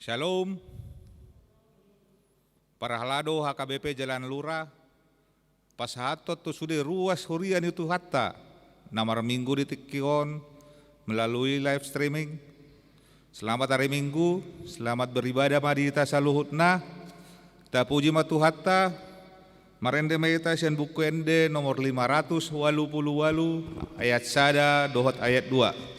Shalom. Parahlado HKBP Jalan Lurah. Pasahatot tu sudah ruas hurian itu hatta. Namar minggu di Tikion melalui live streaming. Selamat hari Minggu, selamat beribadah madita saluhutna. Ta puji matu hatta. Marende meita sian buku ende nomor 588 ayat sada dohot ayat 2.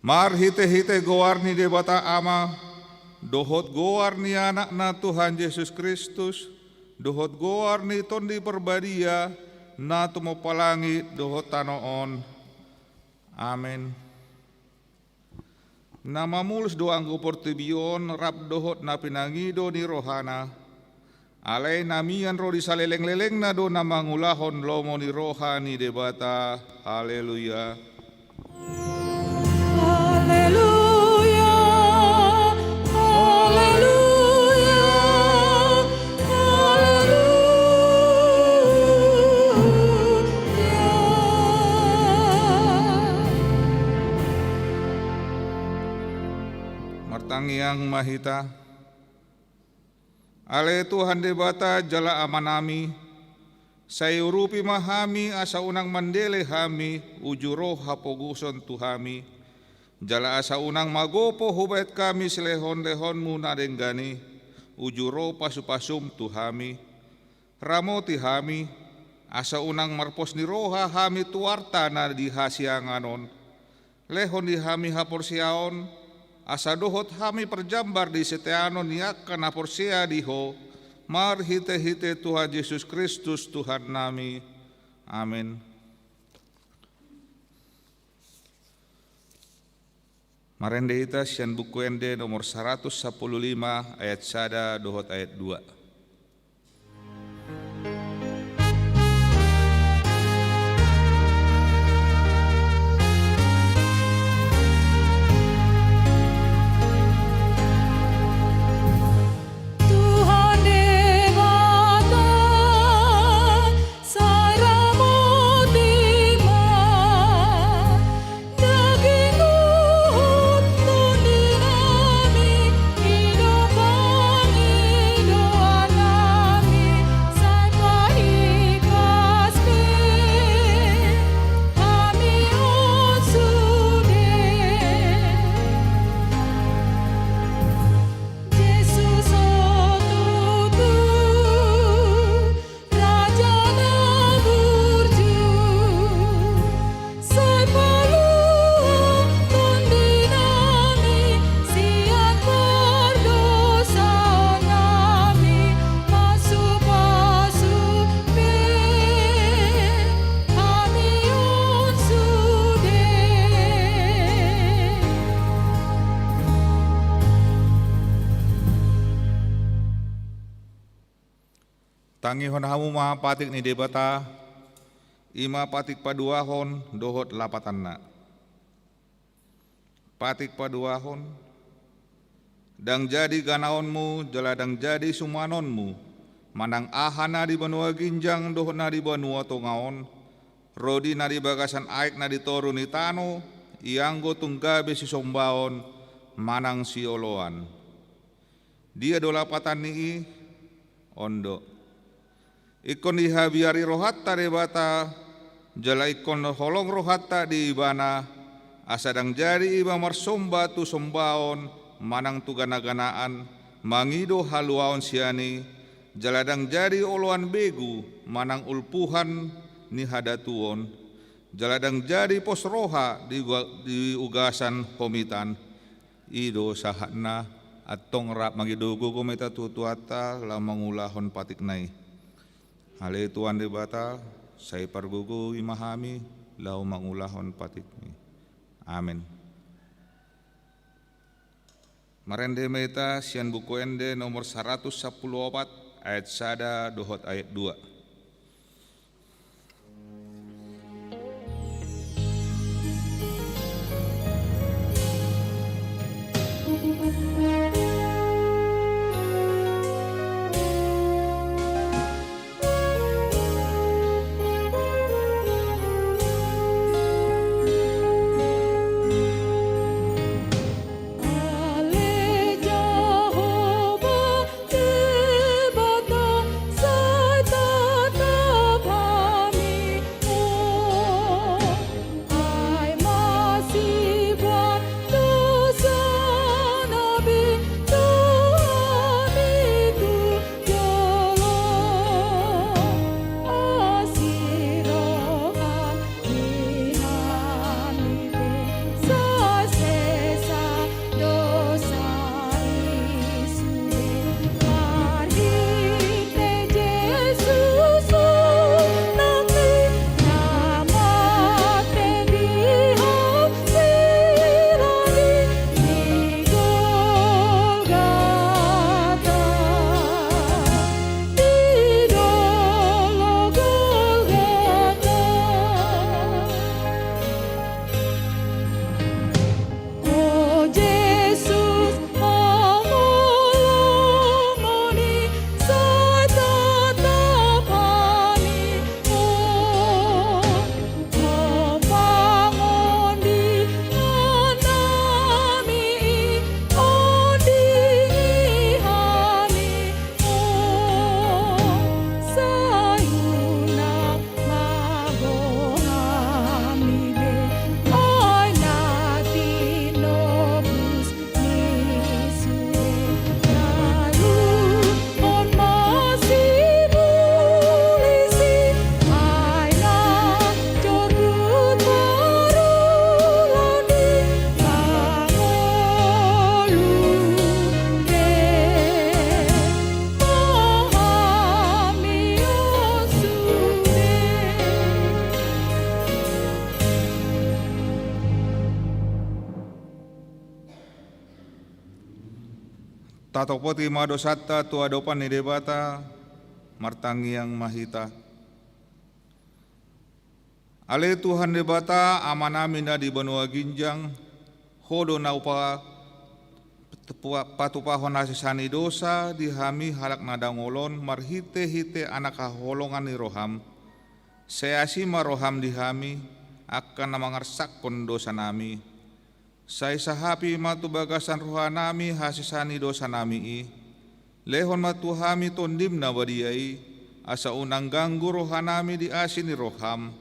Mar hite-hite goarni debata ama, dohot goarni anak na Tuhan Yesus Kristus, dohot goarni tondi perbadia, na tumo palangi dohot tanoon. Amin. Nama mulus doangku portibion, rap dohot na pinangido ni rohana, alay namian ro di saleleng-leleng na do na mangulahon lomo ni rohani debata. Haleluya. Martangiang mahita, ale Tuhan debata jala amanami, sayurupi mahami asa unang mandele hami, ujuro hapoguson tuhami, jala asa unang magopo hubait kami silehon-lehon muna denggani, ujuro pasupasum tuhami, ramoti hami, asa unang marpos ni roha hami tuarta na dihasianganon, lehon di hami haporsiaon, asa dohot hami perjambar di seteanon niak kana porsia diho, mar hite-hite Tuhan Yesus Kristus Tuhan nami. Amin. Marende ita sian buku ende nomor 115 ayat sada dohot ayat 2. Tangihon hamu maha patik ni debata, ima patik paduahon dohot lapatanna. Patik paduahon, dang jadi ganaonmu, jaladang jadi sumanonmu, manang ahana di benua ginjang doh na di benua tongaon, rodi na di bagasan aik na di toru ni tano, ianggo tunggabe si sombaon, manang si oloan. Dia dolapatan ni ondo. Ikon dihabiari rohatta debata, jala ikon holong rohatta di ibana, asadang jari iba marsomba tu sombaon, manang tu gana-ganaan, mangido haluaon siani, jaladang jari oloan begu, manang ulpuhan ni hadatuon, jaladang jari pos roha di ugasan homitan, ido sahana, atong rap magidugo kumita tutuata lamang ulahon patiknay. Hale tuan debata, saya pargugu imahami, lau mangulahon patikni. Amin. Marende meta sian buku ende nomor 114 ayat 1 dohot ayat 2. Tatopoti madosata tu adopan ni debata martangiang mahita. Ale Tuhan debata amanamina di benua ginjang hodo na upa patupahon asisani dosa dihami halak nadangolon marhite-hite anak holongan ni roham. Seasima roham dihami akan namangarsakon dosa nami. Sai sahapi matu bagasan rohanami hasisani dosa nami i. Lehon matu hami tondim na badiai asa unang ganggu rohanami di asini roham.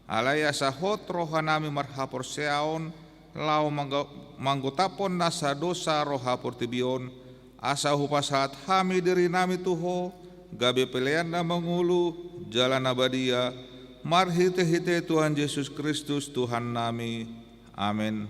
Alai asa hot rohanami marhapor seaon lau manggotapon nasa dosa rohapor tibion. Asa hupasaat hami diri nami tuho gabe pelean na mangulu jalan abadia marhite-hite Tuhan Yesus Kristus Tuhan nami. Amin.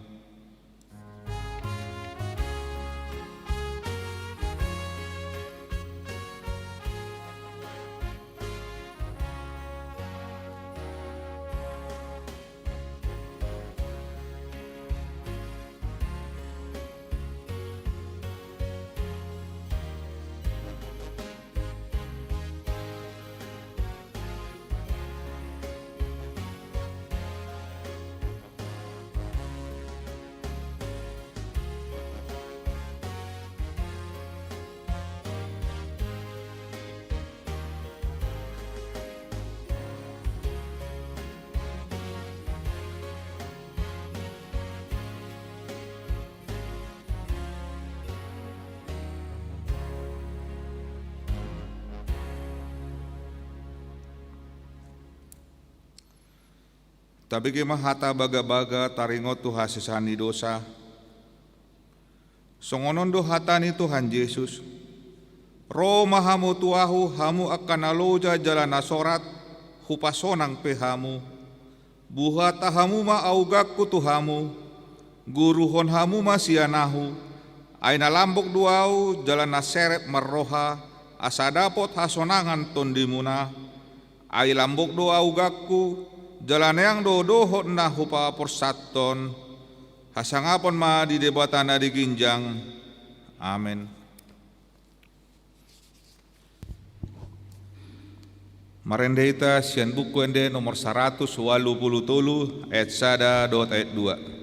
Tapi hata baga-baga taringot tu hasisani dosa. Songonon do hatani Tuhan Yesus. Roma hamu tuahu hamu akan aloja jalan nasorat hupasonang pehamu. Buhata hamu ma augakku tuhamu. Guruhon hamu ma sianahu. Aina lambok duau jalan naseret marroha. Asa dapot hasonangan tondimuna. Ai lambok do augakku. Jalan yang dohot na hupa porsaton, hasangapon ma di debatan na di ginjang. Amin. Marendeita sian buku ende nomor 183 ayat 1 ayat 2.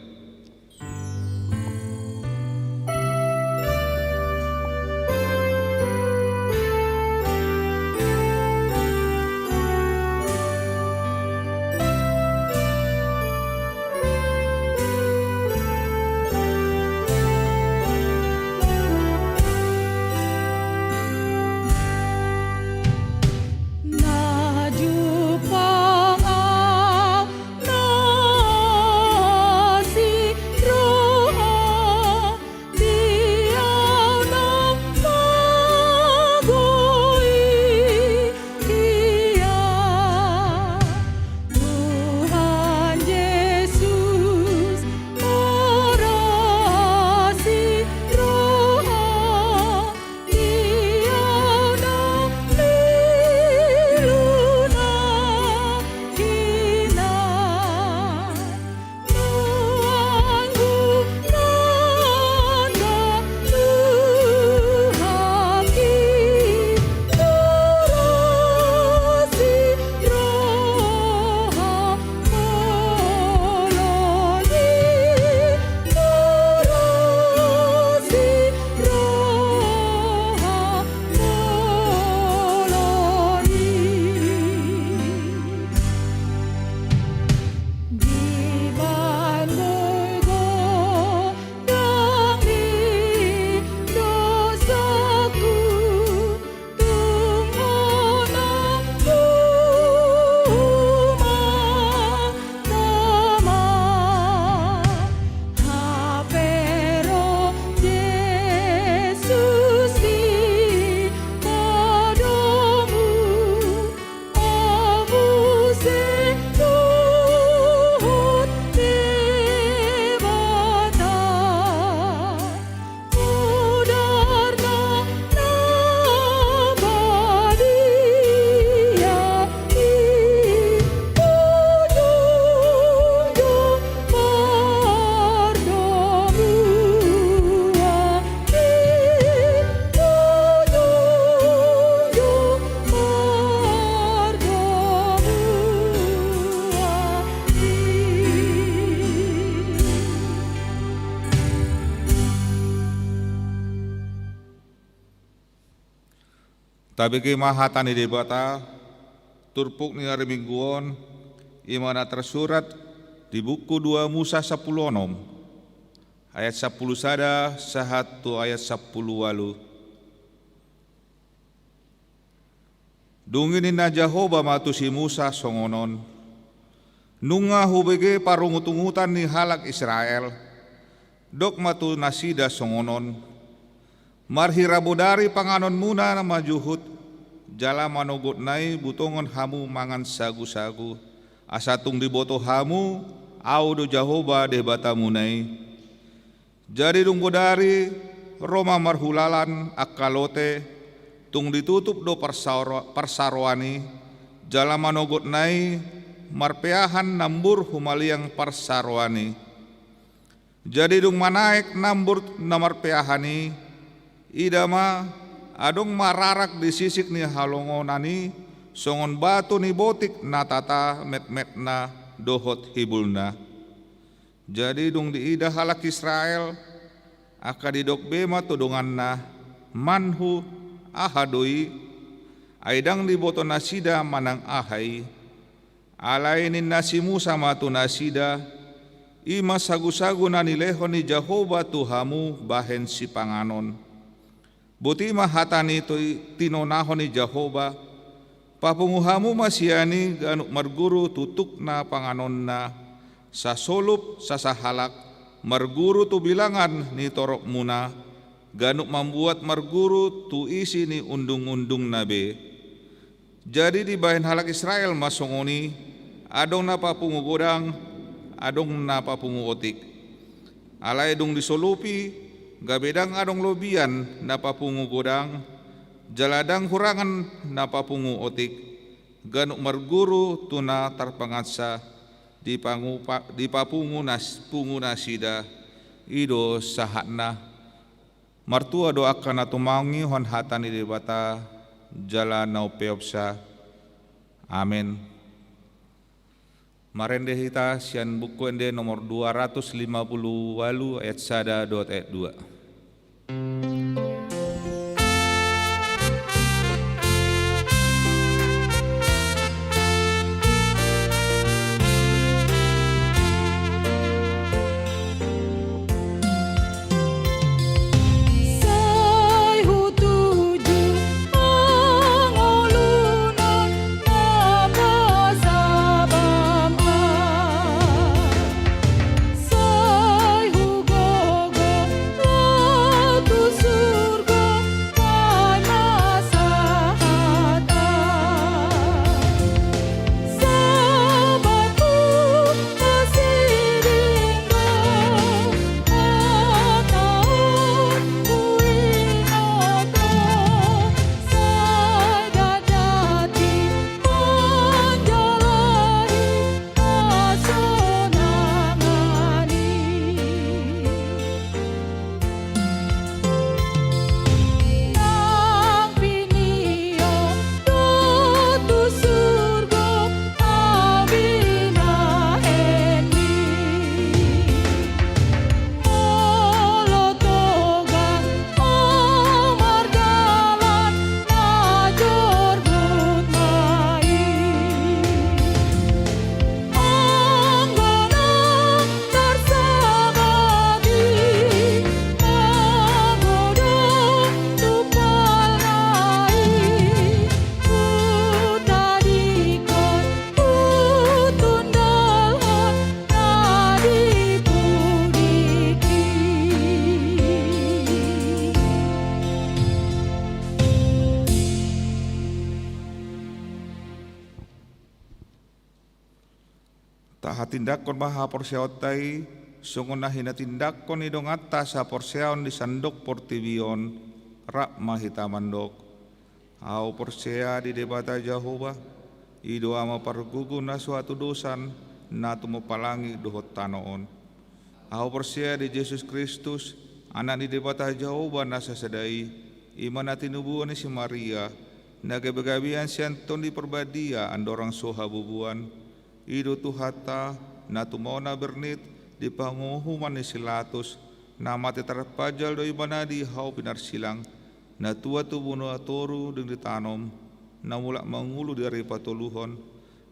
Tabigi mahatan di debata, turpuk ni hari mingguon, imana tersurat di buku 2 Musa 10 ayat 10 sada, sahatu ayat 10 walu. Dunginin na Jehovah matu si Musa songonon, nunga hubege parungutungutan ni halak Israel, dok matu nasida songonon, marhirabodari panganon muna na majuhut, jala manugot nai butongon hamu mangan sagu-sagu, asatung diboto hamu, au do Jehovah deh batamunai. Jadi dung bodari, Roma marhulalan akalote, tung ditutup do parsarwani, jala manugot nai, marpeahan nambur humaliang parsarwani. Jadi dung manaik nambur namarpeahani, idama adong mararak di sisik ni halongonani, songon batu ni botik natata met-met na dohot hibulna. Jadi dung diida halak Israel, akadidok bema tudungan na manhu ahadoi, aidang di boto nasida manang ahai, alainin nasi Musa matu nasida, ima sagu-sagu na nilehon ni Jehovah Tuhamu bahen si panganon. Buti mahatan ito tinonahon ni Jehovah, papunguhamu masiani ganuk marguru tutuk na panganon na sa solup sa sahalak marguru tu bilangan ni torok muna ganuk membuat marguru tu isi ni undung-undung nabe. Jadi di bahin halak Israel masongoni adong na papungu godang adong na papungu otik. Alay dong disolupi gabedang adong lobian na papungu godang jaladang hurangan na papungu otik ganuk marguru tuna tarpangatsa di papungu pungu nasida ido sahatna martua doakan na tumangi hon hatan di bata jala nau peopsa. Amin. Marende hita sian buku ende nomor 258 ayat 1.2. Tindakon maha porseotai sungun na hinatindakon idong atas sa porseon di sandok portibion rak mahitamandok au porsea di debata Jehovah ido ama pargugu na suatu dosan na tumopalangi dohot tanoon au porsea di Yesus Kristus anak di debata Jehovah na sasadai iman na tinubuan ni si Maria nagabagabian sianton di perbadia andorang soha bubuan ido tuhata na tumona bernit di panguhuman ni silatus na mati terpajal doi banadi hau pinarsilang na tua tubuno atoru deng ditanom na mulak mangulu dari patuluhon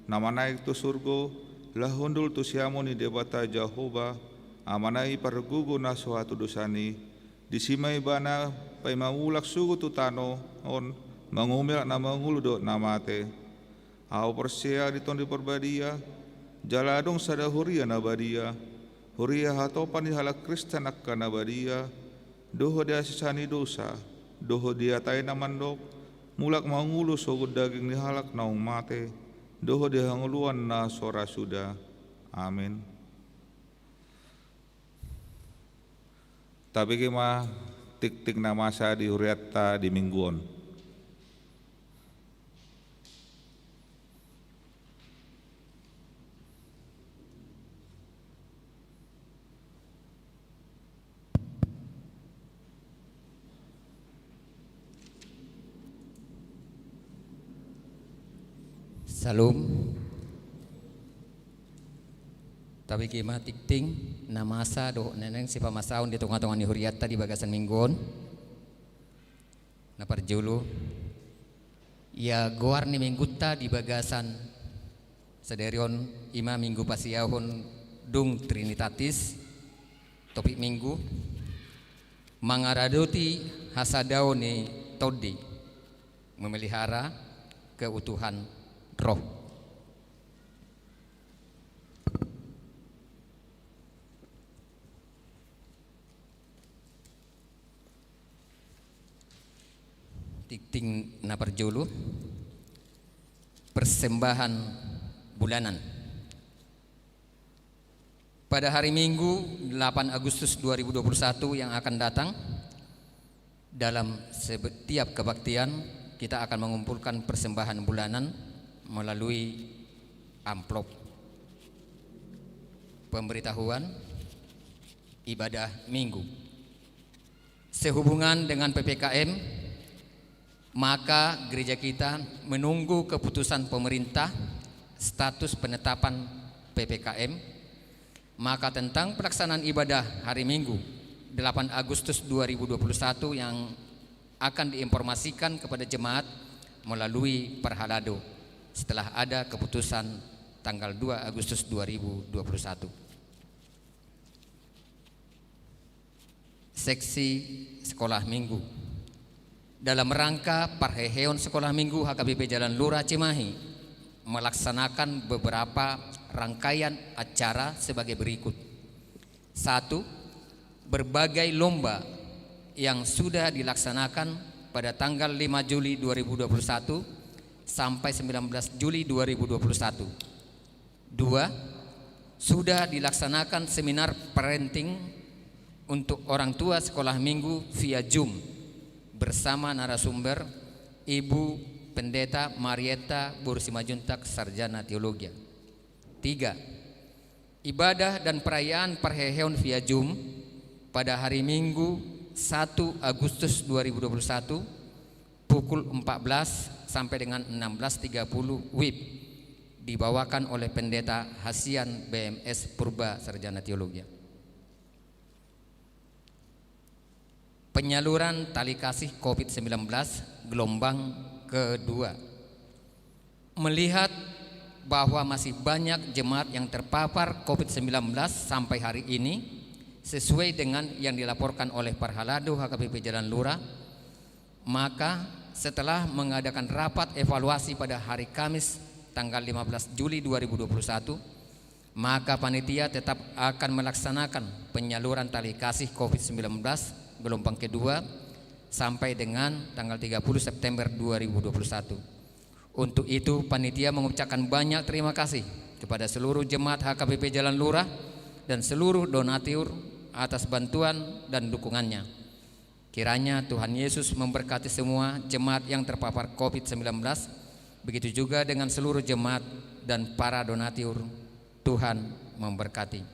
na manaik tu surgo lahundul tu siamo ni debata Jehovah amanai pargugu na suatu dosani disimai bana pai mangulak sugu tu tano on mangumilak na mangulu do na mate au persea diton di perbadia jaladong sada huria na badia huria hatopan di halak Kristen akka na badia doho dia sisani dosa doho dia tay na mandok mulak mangulu sogod daging ni halak naung mate doho dia hanguluan na sora suda. Amin. Tapi kema tik-tik na masa di huriatta di mingguon. Salam. Tapi kima tikting na masa do neneng si pamasaon di tengah-tengah ni huriatta di bagasan minggon. Na parjulu. Ya goar ni minggutta di bagasan sederion ima minggu pasiahon dung Trinitatis topik minggu mangaradoti hasadao ni todi memelihara keutuhan roh. Tikting na perjulu persembahan bulanan. Pada hari Minggu 8 Agustus 2021 yang akan datang, dalam setiap kebaktian kita akan mengumpulkan persembahan bulanan melalui amplop pemberitahuan ibadah minggu. Sehubungan dengan PPKM, maka gereja kita menunggu keputusan pemerintah status penetapan PPKM. Maka tentang pelaksanaan ibadah hari Minggu 8 Agustus 2021 yang akan diinformasikan kepada jemaat melalui Parhalado setelah ada keputusan tanggal 2 Agustus 2021. Seksi Sekolah Minggu. Dalam rangka Parheheon Sekolah Minggu HKBP Jalan Lurah Cimahi melaksanakan beberapa rangkaian acara sebagai berikut. 1. Berbagai lomba yang sudah dilaksanakan pada tanggal 5 Juli 2021 sampai 19 Juli 2021. 2. Sudah dilaksanakan seminar parenting untuk orang tua sekolah minggu via Zoom bersama narasumber Ibu Pendeta Marieta Bursimajuntak, Sarjana Teologi. 3. Ibadah dan perayaan Parheheon via Zoom pada hari Minggu 1 Agustus 2021 pukul 14 sampai dengan 16.30 WIB dibawakan oleh Pendeta Hasian BMS Purba, Sarjana Teologi. Penyaluran tali kasih COVID-19 gelombang kedua. Melihat bahwa masih banyak jemaat yang terpapar COVID-19 sampai hari ini sesuai dengan yang dilaporkan oleh Parhalado HKBP Jalan Lurah, maka setelah mengadakan rapat evaluasi pada hari Kamis tanggal 15 Juli 2021, maka panitia tetap akan melaksanakan penyaluran tali kasih COVID-19 gelombang kedua sampai dengan tanggal 30 September 2021. Untuk itu panitia mengucapkan banyak terima kasih kepada seluruh jemaat HKBP Jalan Lurah dan seluruh donatur atas bantuan dan dukungannya. Kiranya Tuhan Yesus memberkati semua jemaat yang terpapar COVID-19, begitu juga dengan seluruh jemaat dan para donatur. Tuhan memberkati.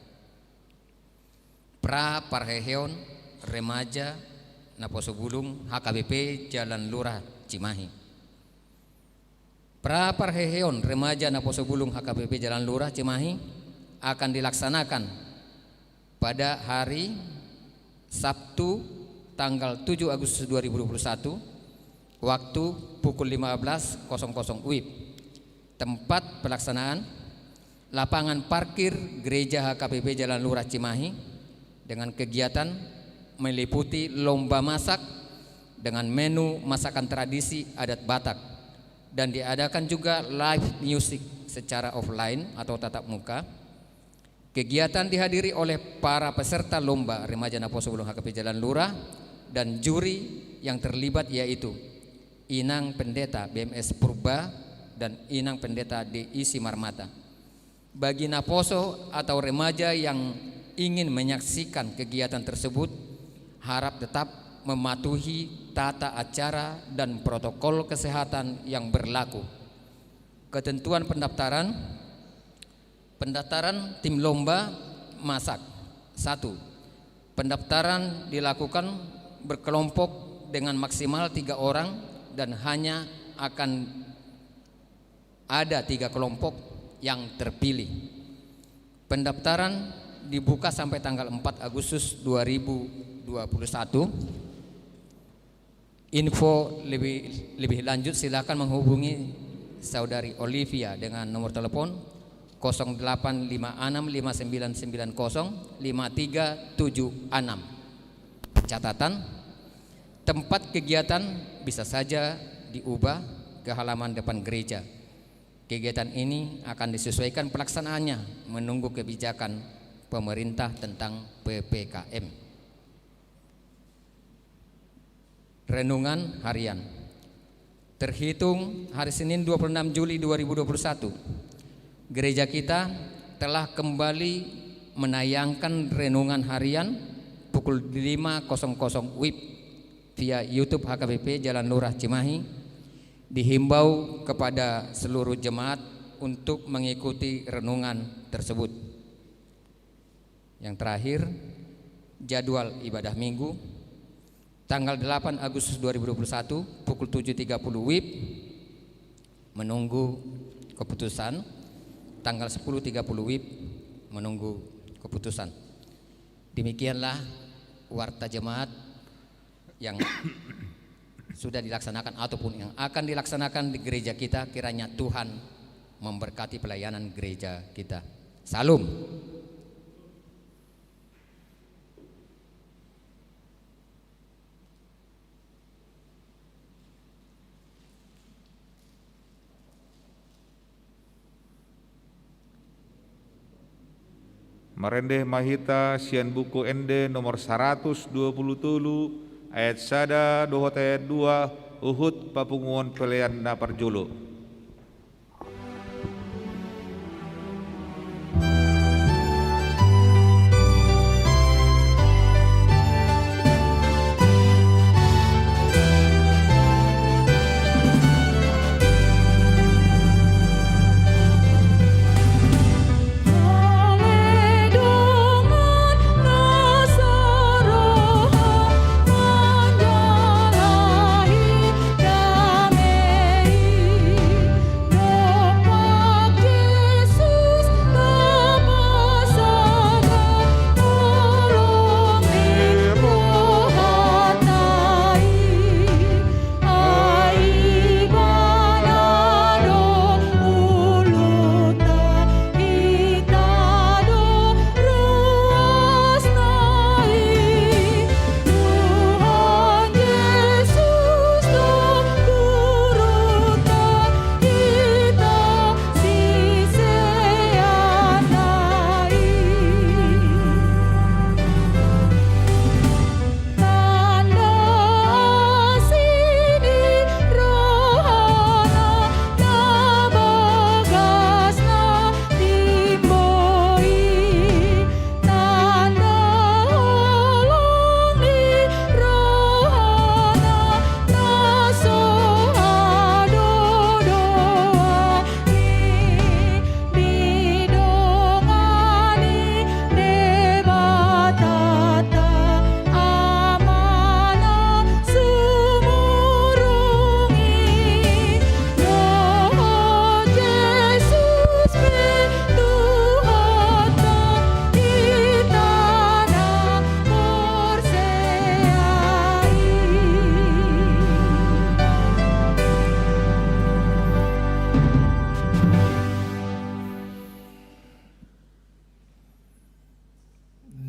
Pra Parheheon Remaja Naposo Bulung HKBP Jalan Lurah Cimahi. Pra Parheheon Remaja Naposo Bulung HKBP Jalan Lurah Cimahi akan dilaksanakan pada hari Sabtu tanggal 7 Agustus 2021 waktu pukul 15.00 WIB. Tempat pelaksanaan lapangan parkir Gereja HKBP Jalan Lurah Cimahi dengan kegiatan meliputi lomba masak dengan menu masakan tradisi adat Batak, dan diadakan juga live music secara offline atau tatap muka. Kegiatan dihadiri oleh para peserta lomba Remaja Naposo Bulung HKBP Jalan Lurah dan juri yang terlibat yaitu Inang Pendeta BMS Purba dan Inang Pendeta DI Simarmata. Bagi Naposo atau remaja yang ingin menyaksikan kegiatan tersebut, harap tetap mematuhi tata acara dan protokol kesehatan yang berlaku. Ketentuan pendaftaran tim lomba masak. 1. Pendaftaran dilakukan berkelompok dengan maksimal 3 orang dan hanya akan ada 3 kelompok yang terpilih. Pendaftaran dibuka sampai tanggal 4 Agustus 2021. Info lebih lanjut silakan menghubungi Saudari Olivia dengan nomor telepon 085659905376. Catatan, tempat kegiatan bisa saja diubah ke halaman depan gereja. Kegiatan ini akan disesuaikan pelaksanaannya menunggu kebijakan pemerintah tentang PPKM. Renungan harian. Terhitung hari Senin 26 Juli 2021, gereja kita telah kembali menayangkan renungan harian pukul 5.00 WIB via YouTube HKBP Jalan Lurah Cimahi. Dihimbau kepada seluruh jemaat untuk mengikuti renungan tersebut. Yang terakhir, jadwal ibadah minggu tanggal 8 Agustus 2021 pukul 7.30 WIB menunggu keputusan, tanggal 10.30 WIB menunggu keputusan. Demikianlah warta jemaat yang sudah dilaksanakan ataupun yang akan dilaksanakan di gereja kita. Kiranya Tuhan memberkati pelayanan gereja kita. Salam. Marende mahita sian buku ende nomor 120 ayat sada dohot ayat 2 Uhud papunguan pelayan na parjolo.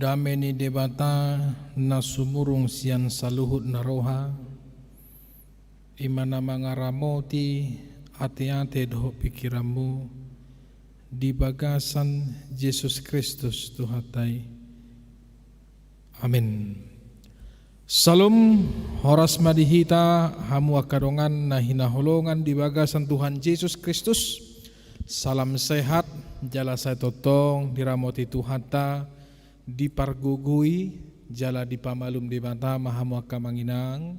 Dameni debata na sumurung sian saluhut na roha imana mangaramoti ate-ate doho pikiranmu di bagasan Yesus Kristus Tuhatai. Amin. Salam horas madihita hamu akadongan na hinaholongan di bagasan Tuhan Yesus Kristus. Salam sehat jala saya totong diramoti Tuhata dipargugui jala dipamalum di bata mahamu akamanginang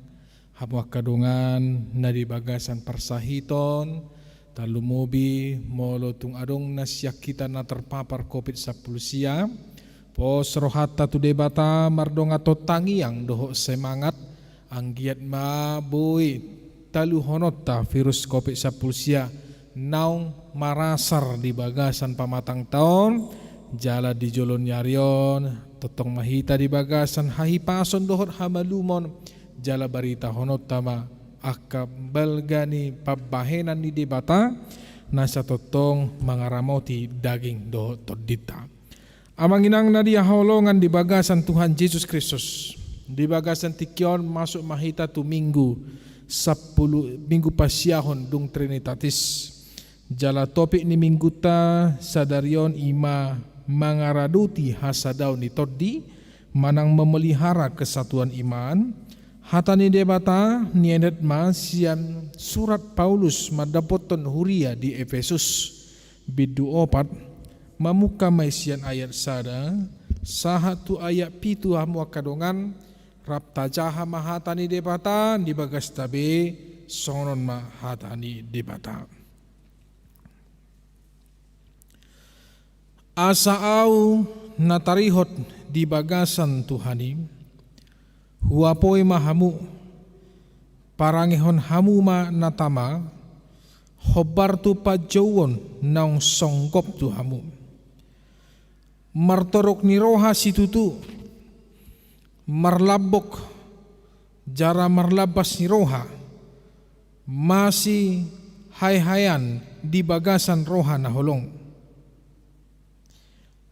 hamu akadongan na di bagasan parsahiton talumubi molo tung adong nasyak kita na terpapar COVID-19 sia pos rohata tu debata mardonga totangiang doho semangat anggiat ma boy talu honota virus COVID-19 sia naung marasar di bagasan pamatang tahun jala di jolon nyarion totong mahita di bagasan hahipason dohot hamalumon jala barita honot tama akabal gani pabahenan di debata nasa totong mangaramoti daging dohot todita amanginang na dia holongan di bagasan Tuhan Yesus Kristus di bagasan tikyon masuk mahita tu minggu 10 minggu pasiahon dung Trinitatis. Jala topik ni minggu ta sadarion ima mangaraduti hasadau ni toddi manang memelihara kesatuan iman. Hatani debata nienet ma sian surat Paulus madapoton huria di Efesus bidu 4 mamuka maisian ayat sada sahatu ayat pitu hamu akadongan rapta jaha mahatani debata di bagas tabe sonon mahatani debata. Asa au natarihot di bagasan Tuhani huapoi mahamu parangehon hamu ma natama hobar tu pajauon naung songkop tu hamu martorok ni roha situtu marlabok jara marlabas ni roha masih hai-hayan di bagasan roha na holong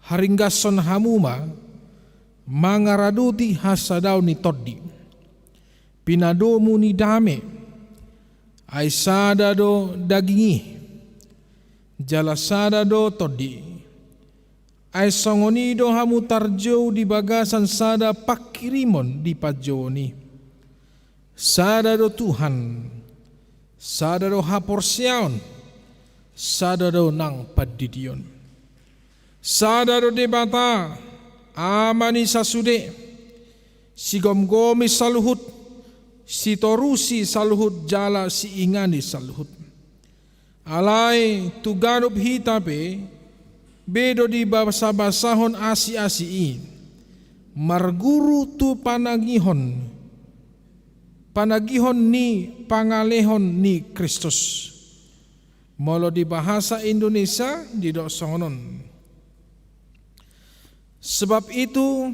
haringgason hamuma mangaraduti hasadau ni toddi pinadomu ni dame ai sada do dagingi jala sada do toddi ai songoni do hamu tarjou di bagasan sada pakirimon di pajoni sada do Tuhan sada do haporsiaon sada do nang padidion sada do debata amani sasude sigom-gomi saluhut sitorusi saluhut jala si ingani saluhut alai tuganup hitape bedo di basah-basahon asi-asii marguru tu panagihon ni pangalehon ni Kristus molo di bahasa Indonesia di dosonon. Sebab itu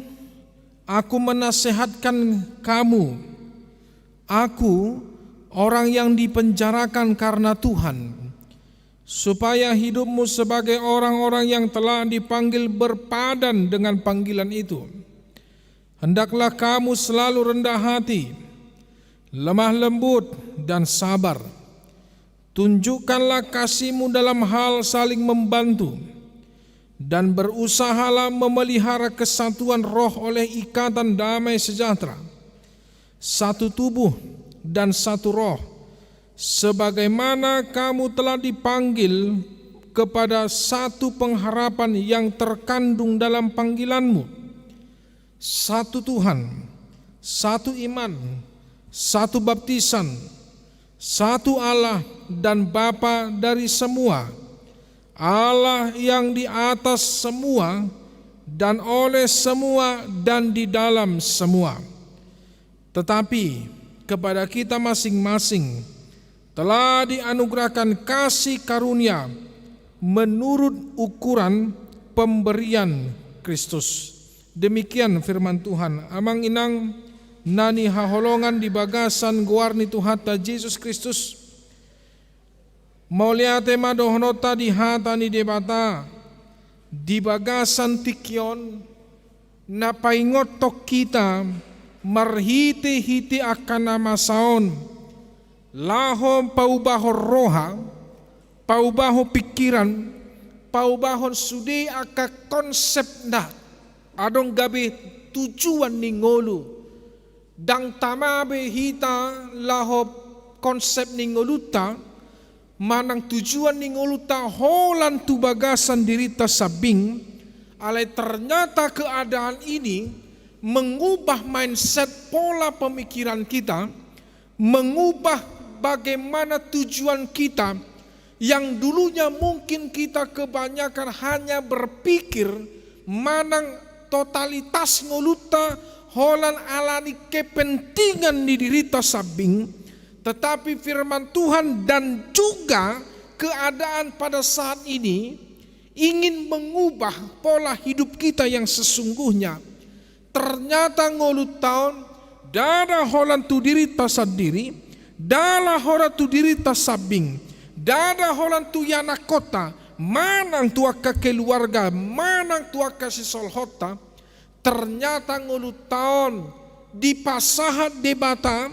aku menasehatkan kamu, aku orang yang dipenjarakan karena Tuhan, supaya hidupmu sebagai orang-orang yang telah dipanggil berpadan dengan panggilan itu. Hendaklah kamu selalu rendah hati, lemah lembut dan sabar. Tunjukkanlah kasihmu dalam hal saling membantu, dan berusahalah memelihara kesatuan roh oleh ikatan damai sejahtera. Satu tubuh dan satu roh, sebagaimana kamu telah dipanggil kepada satu pengharapan yang terkandung dalam panggilanmu. Satu Tuhan, satu iman, satu baptisan, satu Allah dan Bapa dari semua, Allah yang di atas semua dan oleh semua dan di dalam semua. Tetapi kepada kita masing-masing telah dianugerahkan kasih karunia menurut ukuran pemberian Kristus. Demikian firman Tuhan. Amang inang nani haholongan di bagasan guarni Tuhan Yesus Kristus. Mauliate madohnota di hatani debata di bagasan tikyon na paingotok kita marhiti-hiti akan nama saon lahom paubahon roha, paubahon pikiran, paubahon sudi aka konsep na adong gabi tujuan ningolu dang tamabe hita lahop konsep ningoluta manang tujuan ningoluta holan tu bagasan dirita sabing alai ternyata keadaan ini mengubah mindset pola pemikiran kita, mengubah bagaimana tujuan kita yang dulunya mungkin kita kebanyakan hanya berpikir manang totalitas ngoluta holan alani kepentingan di dirita sabing, tetapi firman Tuhan dan juga keadaan pada saat ini ingin mengubah pola hidup kita yang sesungguhnya. Ternyata ngolut tahun dada holan tu dirita sadiri, dala holan tu dirita sabing, dada holan tu yana kota, manang tuaka keluarga, manang tuaka sisolhota. Ternyata ngolut tahun di pasahat debata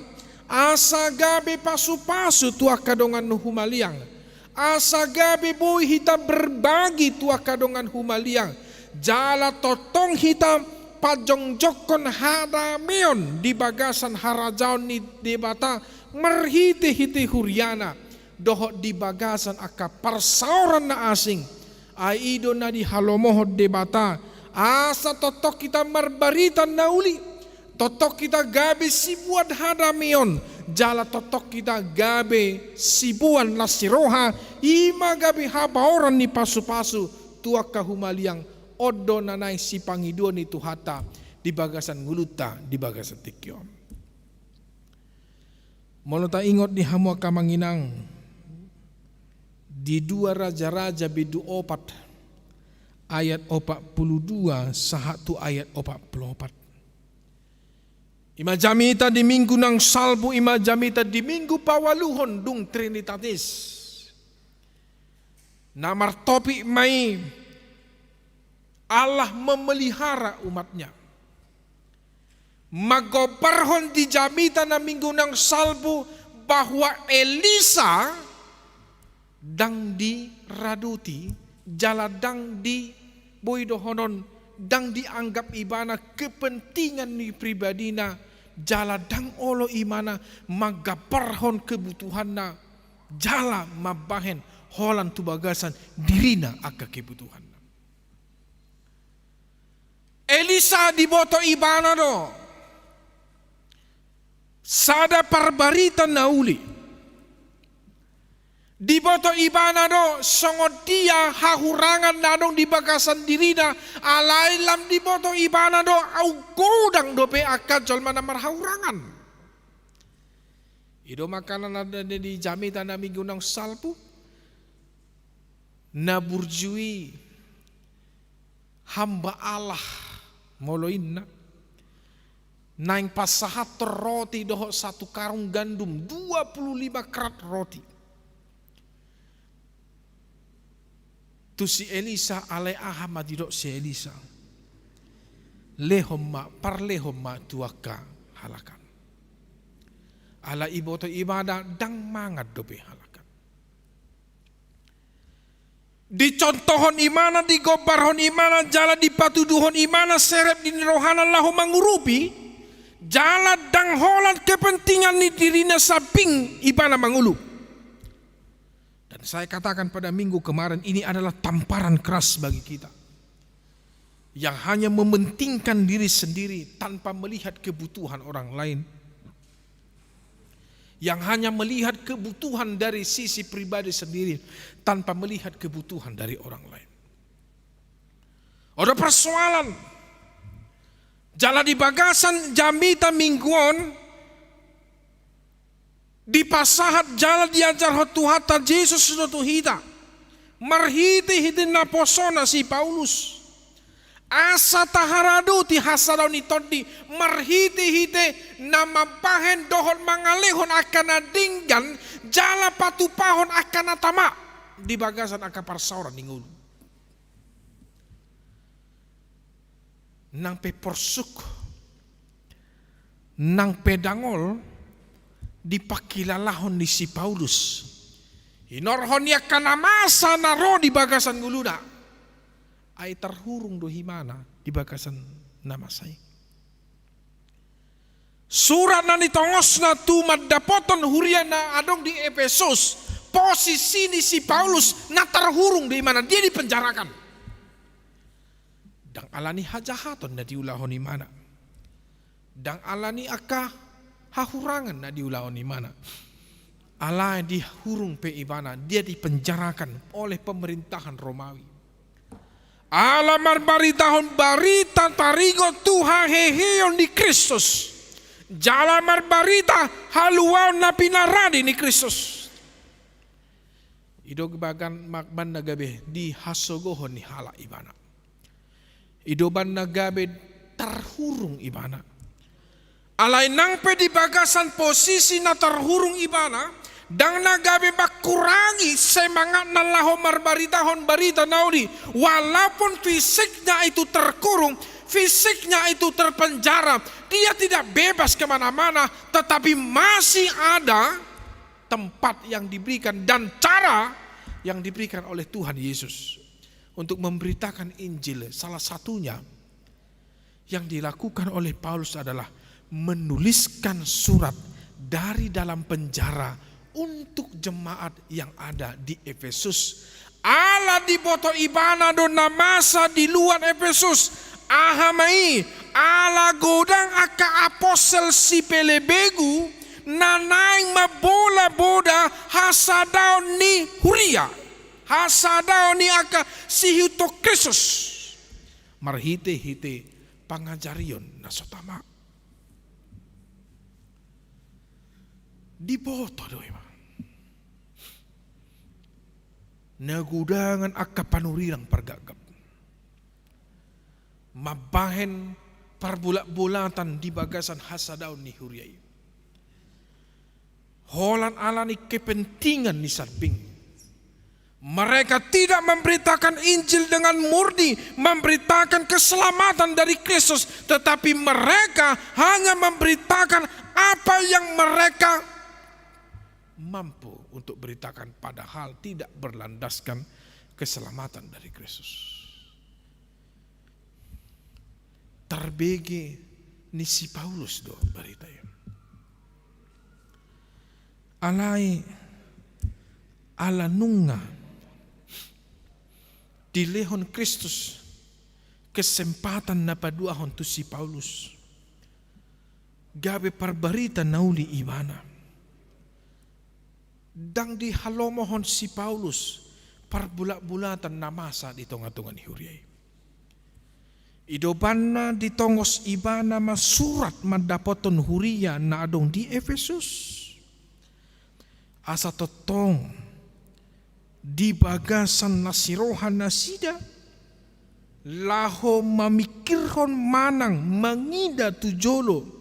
asa gabe pasu-pasu tua kadongan nu humaliang, asa gabe boy hita berbagi tua kadongan humaliang, jala totong hita pajongjokon hadameon di bagasan harajaon ni debata merhiti-hiti huriana dohot di bagasan aka parsauran na asing aido na di halomohod debata asa totok kita marbarita nauli totok kita gabe sibuan hadameon jala totok kita gabe sibuan lasiroha ima gabe habaoran ni pasu-pasu tua kahumaliang odo nanay si Pangiduan ni Tuhata di bagasan nguluta di bagasan tikyo. Molo ta ingot di hamua kamanginang di 2 Raja-Raja bidu 4 ayat 42 sahatu ayat 44. Ima jamita di minggu nang salbu ima jamita di minggu pawaluhon dung Trinitatis. Namar topik mai Allah memelihara umatnya. Magobarhon di jamita na minggu nang salbu bahwa Elisa dang di raduti jala dang di boidohonon dang dianggap ibana kepentingan ni pribadina jala dang olo imana magabarhon kebutuhanna jala mabahen holan tubagasan dirina aka kebutuhan. Elisa diboto ibana do. Sada parbarita nauli. Diboto ibana do songod dia hahurangan nadong di bagasan dirina alailam diboto ibana do au godang do pe akajol mana marhahurangan. Ido makanan ada di jamita na migunang salpu. Na burjui hamba Allah moloin na naing pasahat roti doho 1 karung gandum 25 kerat roti tu si Elisa ale ahama didok si Elisa lehomma parlehomma tuaka halakan ala iboto ibadah dang mangat dobe halakan dicontohon imana, digobarhon imana, jala dipatuduhon imana, serep di rohanan lahu mangurupi, jala dang holan kepentingan ni dirina saping ibana mangulu. Dan saya katakan pada minggu kemarin ini adalah tamparan keras bagi kita. Yang hanya mementingkan diri sendiri tanpa melihat kebutuhan orang lain. Yang hanya melihat kebutuhan dari sisi pribadi sendiri tanpa melihat kebutuhan dari orang lain. Ada persoalan. Jala di bagasan jamita mingguan di pasahat jala diajar Tuhata Yesus sudah tuhita. Marhiti hitin na posona si Paulus. Asa taharadu ti hasadaw ni todi marhiti-hiti na mabahen dohon mangalehon akan adinggan jala patupahon akan atama di bagasan akaparsauran ningun. Nang pe porsuk nang pedangol dipakilalahon ni si Paulus. Inorhon ya kana masa naro di bagasan nguluda. Ay terhurung do himana di bagasan nama saya. Surat na nitongos na tumat dapoton hurian na adong di Efesus. Posisi ni si Paulus na terhurung di mana dia dipenjarakan. Dang alani hajahaton na diulahon di mana. Dang alani aka hahurangan na diulahon di mana. Ala dihurung pe ibana dia dipenjarakan oleh pemerintahan Romawi. Alamar baritahon barita tarigo Tuhan heheon di Kristus. Jalamar barita haluaw na pinaradi ni Kristus. Ido bagan makban nagabe di hasogohon ni hala ibana. Ido ban nagabe terhurung ibana. Alay nang pe di bagasan posisi na terhurung ibana. Dang nagabe bakurangi semangat na laho marbaritahon barita naudi. Walaupun fisiknya itu terkurung, fisiknya itu terpenjara, dia tidak bebas kemana-mana, tetapi masih ada tempat yang diberikan dan cara yang diberikan oleh Tuhan Yesus untuk memberitakan Injil. Salah satunya yang dilakukan oleh Paulus adalah menuliskan surat dari dalam penjara untuk jemaat yang ada di Efesus. Ala di boto ibana do namasa di luar Efesus. Ahamai ala godang aka apostel si pelebegu nanaing mabola boda hasadao ni huria. Hasadao ni aka sihuto Kristus. Marhite-hite pangajarion nasotama. Di boto do ima. Nagudangan akka panurirang pergagap. Mabahen parbulat-bulatan di bagasan hasadaun ni huriai. Holan alani kepentingan ni sarbing. Mereka tidak memberitakan Injil dengan murni, memberitakan keselamatan dari Kristus, tetapi mereka hanya memberitakan apa yang mereka mampu untuk beritakan, padahal tidak berlandaskan keselamatan dari Kristus. Terbege ni si Paulus do berita ya. Alai ala nunga di lehon Kristus kesempatan na paduahon tu si Paulus. Gabe parbarita nauli ibana. Dang di halomohon si Paulus parbulat-bulatan namasa di tonga-tonga ni huriai. Idobana di tongos ibana masurat madapoton huria na adong di Efesus. Asa totong di bagasan nasirohan nasida laho mamikirhon manang mangida tujolo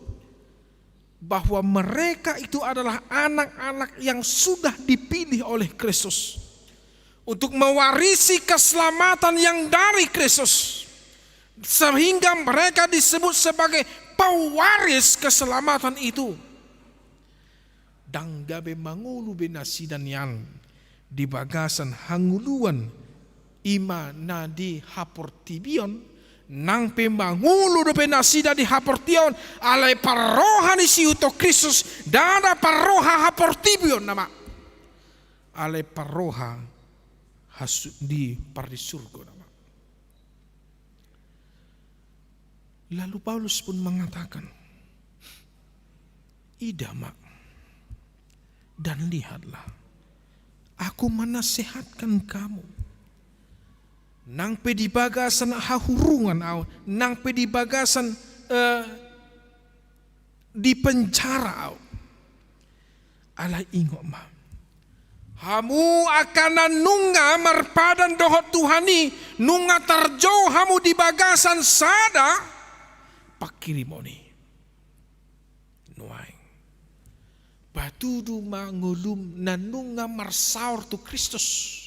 bahwa mereka itu adalah anak-anak yang sudah dipilih oleh Kristus untuk mewarisi keselamatan yang dari Kristus, sehingga mereka disebut sebagai pewaris keselamatan itu. Dang gabe mangulu benasidan yang di bagasan hanguluan ima na di haportibion nang pemangulu do penasida di haportion alai paroha ni siuto Kristus dana paroha haportibion nama alai paroha hasu di pardisurgo nama. Lalu Paulus pun mengatakan, idama dan lihatlah, aku menasehatkan kamu. Nang pedi bagasan hahurungan au, nang pedi bagasan di penjara au. Alai ingok ma. Hamu akan nunga marpadan dohot Tuhani, nunga tarjau hamu di bagasan sada pakirimoni. Nuai. Batudu mangulum nanunga marsaur tu Kristus.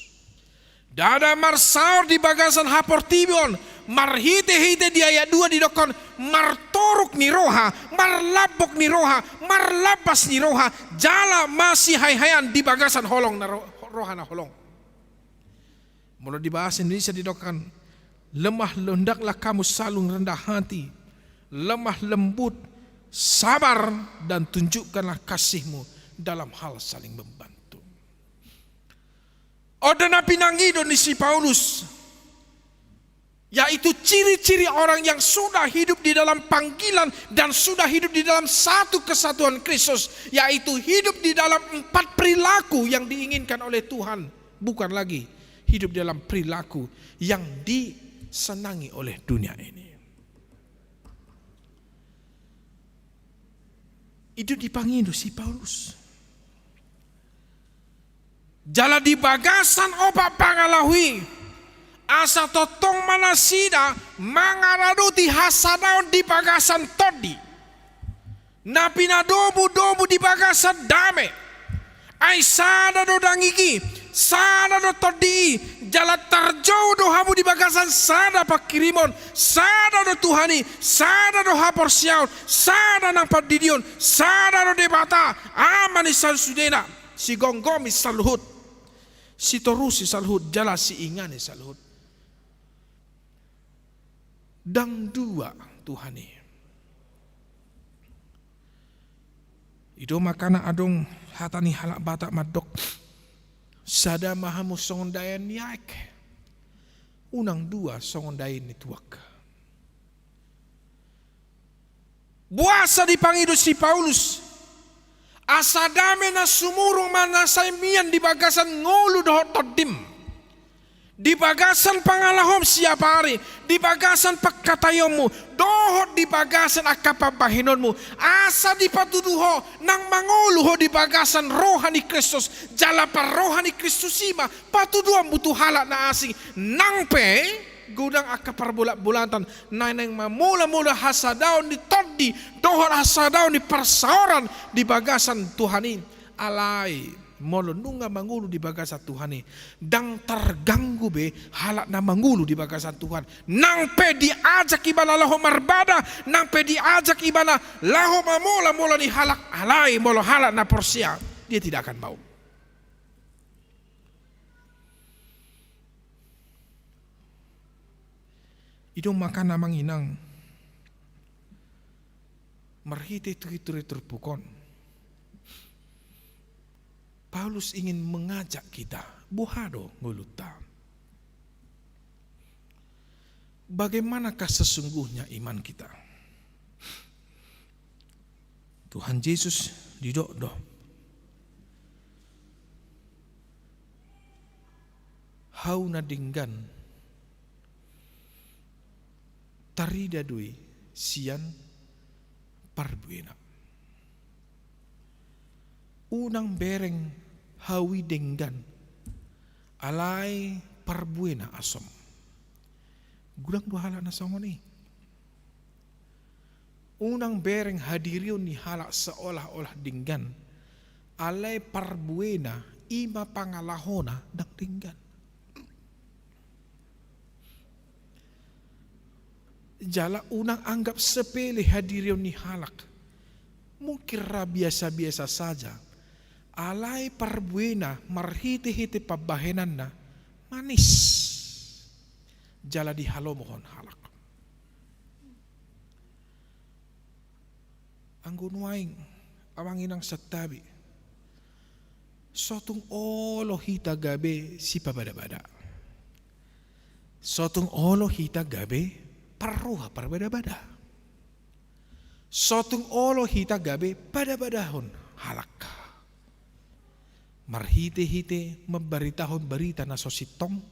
Dada marsaur di bagasan haportibion, marhite-hite di ayat 2 didokon, martoruk ni roha, marlabok ni roha, marlapas ni roha, jala masih hai-hayan di bagasan holong na roha na holong. Mula dibahas Indonesia didokon, lemah lendaklah kamu salung rendah hati, lemah lembut, sabar dan tunjukkanlah kasihmu dalam hal saling membantu. Odana pinangido ni si Paulus, yaitu ciri-ciri orang yang sudah hidup di dalam panggilan dan sudah hidup di dalam satu kesatuan Kristus, yaitu hidup di dalam 4 perilaku yang diinginkan oleh Tuhan, bukan lagi hidup di dalam perilaku yang disenangi oleh dunia ini. Itu dipanggil si Paulus. Jala di bagasan opak pangalahui asa totong manasida mangaraduti hasadaon di bagasan todi napina dobu di bagasan dame aisada dodangiki sada do todi jala tarjau do hamu di bagasan sada pakirimon sada do Tuhani sada do hapor siaun sada nang padidion sada do debata amani sal sudena si gonggomi salhut si torusi salhut jala si ingani salhut dang dua Tuhani ido makana adong hatani halak batak madok sada mahamu songondayan niaik unang dua songondayan nituak buasa dipangido si Paulus asadame na sumurong manasay miyan di bagasan ngolu dohot todim di bagasan pangalahom siapa hari di bagasan pagkatayommu dohot di bagasan akapabahinonmu asa di patuduho nang manguluho di bagasan rohani Kristus jala rohani Kristusima patuduhan butuh halak na asing nang pe gudang akaparbulat-bulatan nanang mamula-mula hasadaw ni todi dohot hasadaw ni persauran di bagasan Tuhani alay molo nunga mangulu di bagasan Tuhani dang terganggu be halak na mangulu di bagasan Tuhan nang pe diajak ibana laho marbada nang pe diajak ibana laho mamula-mula ni halak alay molo halak na porsia dia tidak akan mau. Idong makan namang inang marhite turi-turi terpukon. Paulus ingin mengajak kita buhado nguluta. Bagaimanakah sesungguhnya iman kita? Tuhan Yesus didokdo. Hau na dinggan tarida dui sian parbuena. Unang bereng hawi denggan alay parbuena asom. Gudang dua halak na songoni. Unang bereng hadirion ni halak seolah-olah denggan alay parbuena ima pangalahona dak denggan. Jala unang anggap sepele hadirion ni halak. Mungkin biasa-biasa saja. Alay parbuena marhiti-hiti pabahenan na manis. Jala di halomohon halak. Anggun waing awangin ang satabi. Sotong olo hita gabe si pabada-bada. Sotong olo hita gabe paruha parbada-bada. Sotong olo hita gabe pada-badahon halak. Marhite-hite memberitahon berita na sositong.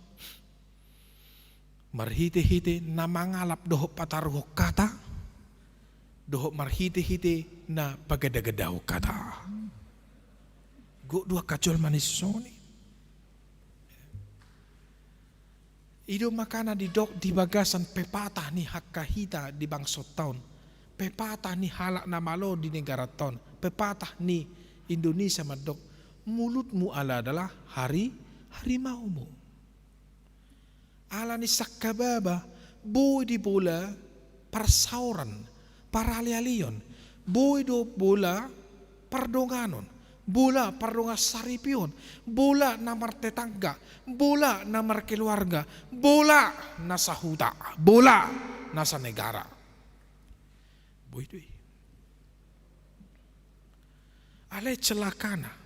Marhite-hite na mangalap doho pataruho kata. Doho marhite-hite na pagadagadaw kata. Go dua kacol manisoni. Ido makana di dok di bagasan pepatah ni hakkahita di bangsot taon. Pepatah ni halak na malo di negara taon. Pepatah ni Indonesia madok. Mulutmu adalah harimaumu. Ala ni sakkababa boy di bola persauran paralialion boy do bola pardonganon bola pardonga saripion bola namar tetangga bola namar keluarga bola nasa huta bola nasa negara boy do ale celakana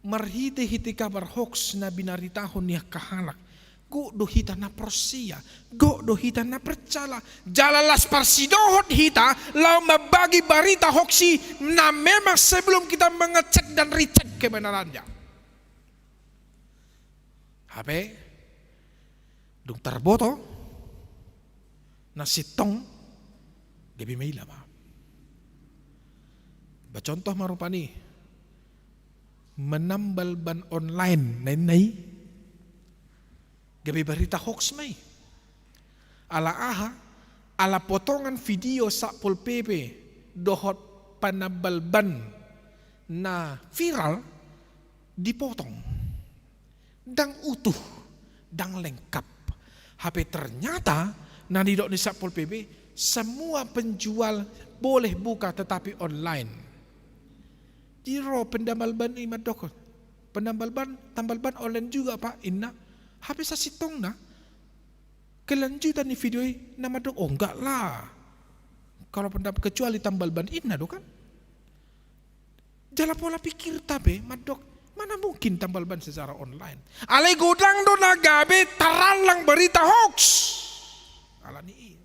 marhite-hite kabar hoax na binaritahon niya kahalak. Go do hita na persia. Go do hita na percala. Jalalas parsidohot hita. Lau mabagi barita hoaxi na memang sebelum kita mengecek dan recheck kebenarannya. Habe? Dung tarboto. Na sitong. Gabi may lama. Bacontoh marupani. Menambal ban online nay gabi berita hoax may ala aha ala potongan video sa pulpepe dohot panambal ban na viral dipotong dan utuh dan lengkap. HP ternyata nanti dok di Satpol PP semua penjual boleh buka tetapi online. Jiro pendambal ban ini dok. Tambal ban online juga Pak Inna. Habis sasitong na. Kelanjutan di video ini nama dok. Oh enggak lah. Kalau kecuali tambal ban Inna dok kan. Jalan pola pikir tabe madok. Mana mungkin tambal ban secara online. Alai godang do nagabe taralang berita hoax. Alani.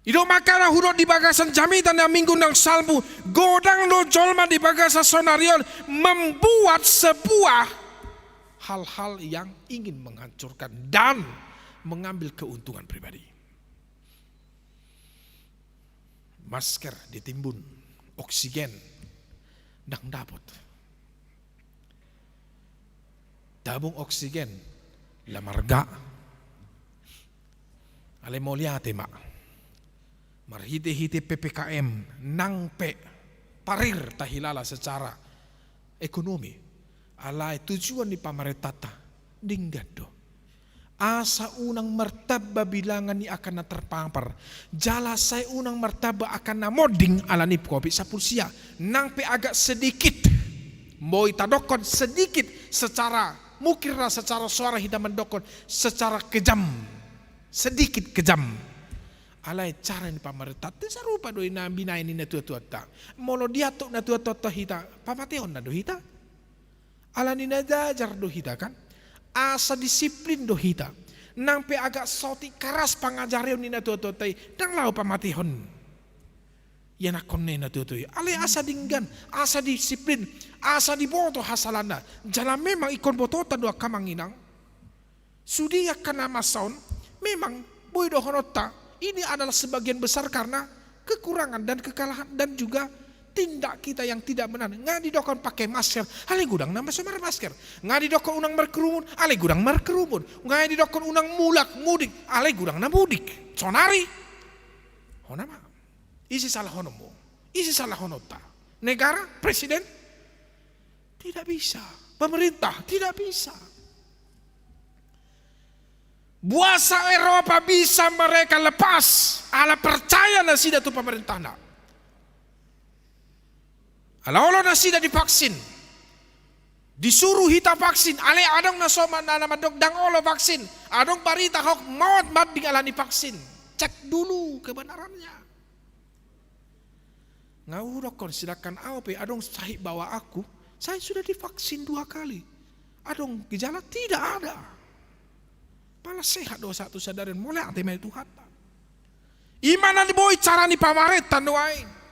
Ido makana huruf di bagasan jamitan yang minggu nang salbu godang lo jolma di bagasan sonarion membuat sebuah hal-hal yang ingin menghancurkan dan mengambil keuntungan pribadi. Masker ditimbun, oksigen dang dapat. Tabung oksigen lamarga. Ale moliate mak. Marhite-hite PPKM nangpe parir tahilala secara ekonomi alai tujuan di pamarentah dinggado asa unang martaba bilangan ni akan na terpampar jala saya unang martaba akan na moding ala ni kopi sapulsia nangpe agak sedikit moi tadokon sedikit secara mukirna secara suara hidaman dokon secara kejam sedikit kejam alai cara ni pamarentah desa rupa doi na binain ni na tua-tua ta molo diatok na tua-tua hita papateon na do hita ala ni na jajar do hita kan asa disiplin do hita nang pe agak soti keras pangajarion ni na tua-tua tai dang lau pamatihon yan akon na tua-tua alai asa dinggan asa disiplin asa diboto hasalana jala memang ikon botota do kamanginang sudi akan nama sound memang boy do honota. Ini adalah sebagian besar karena kekurangan dan kekalahan dan juga tindak kita yang tidak benar. Nggak didokon pakai masker, ale gudang nambah somar masker. Nggak didokon unang berkerumun, ale gudang berkerumun. Nggak didokon unang mulak mudik, ale gudang na mudik. Sonari, honama, isi salah honomo, isi salah honota. Negara, presiden, tidak bisa. Pemerintah tidak bisa. Buasa Eropa bisa mereka lepas ala percaya na sida tu pemerintah na. Ala olo na sida divaksin. Disuruh hita vaksin, ale adong na soma na namadok dang olo vaksin. Adong barita hok maut mat ding ala ni vaksin. Cek dulu kebenarannya. Ngawurok kon silakan AOP adong sahih bawa aku, saya sudah divaksin 2 kali. Adong gejala tidak ada. Pala sehat dosa tu sadarin mulai ati mai Tuhan. Imanan di boy cara ni pamarentah doai.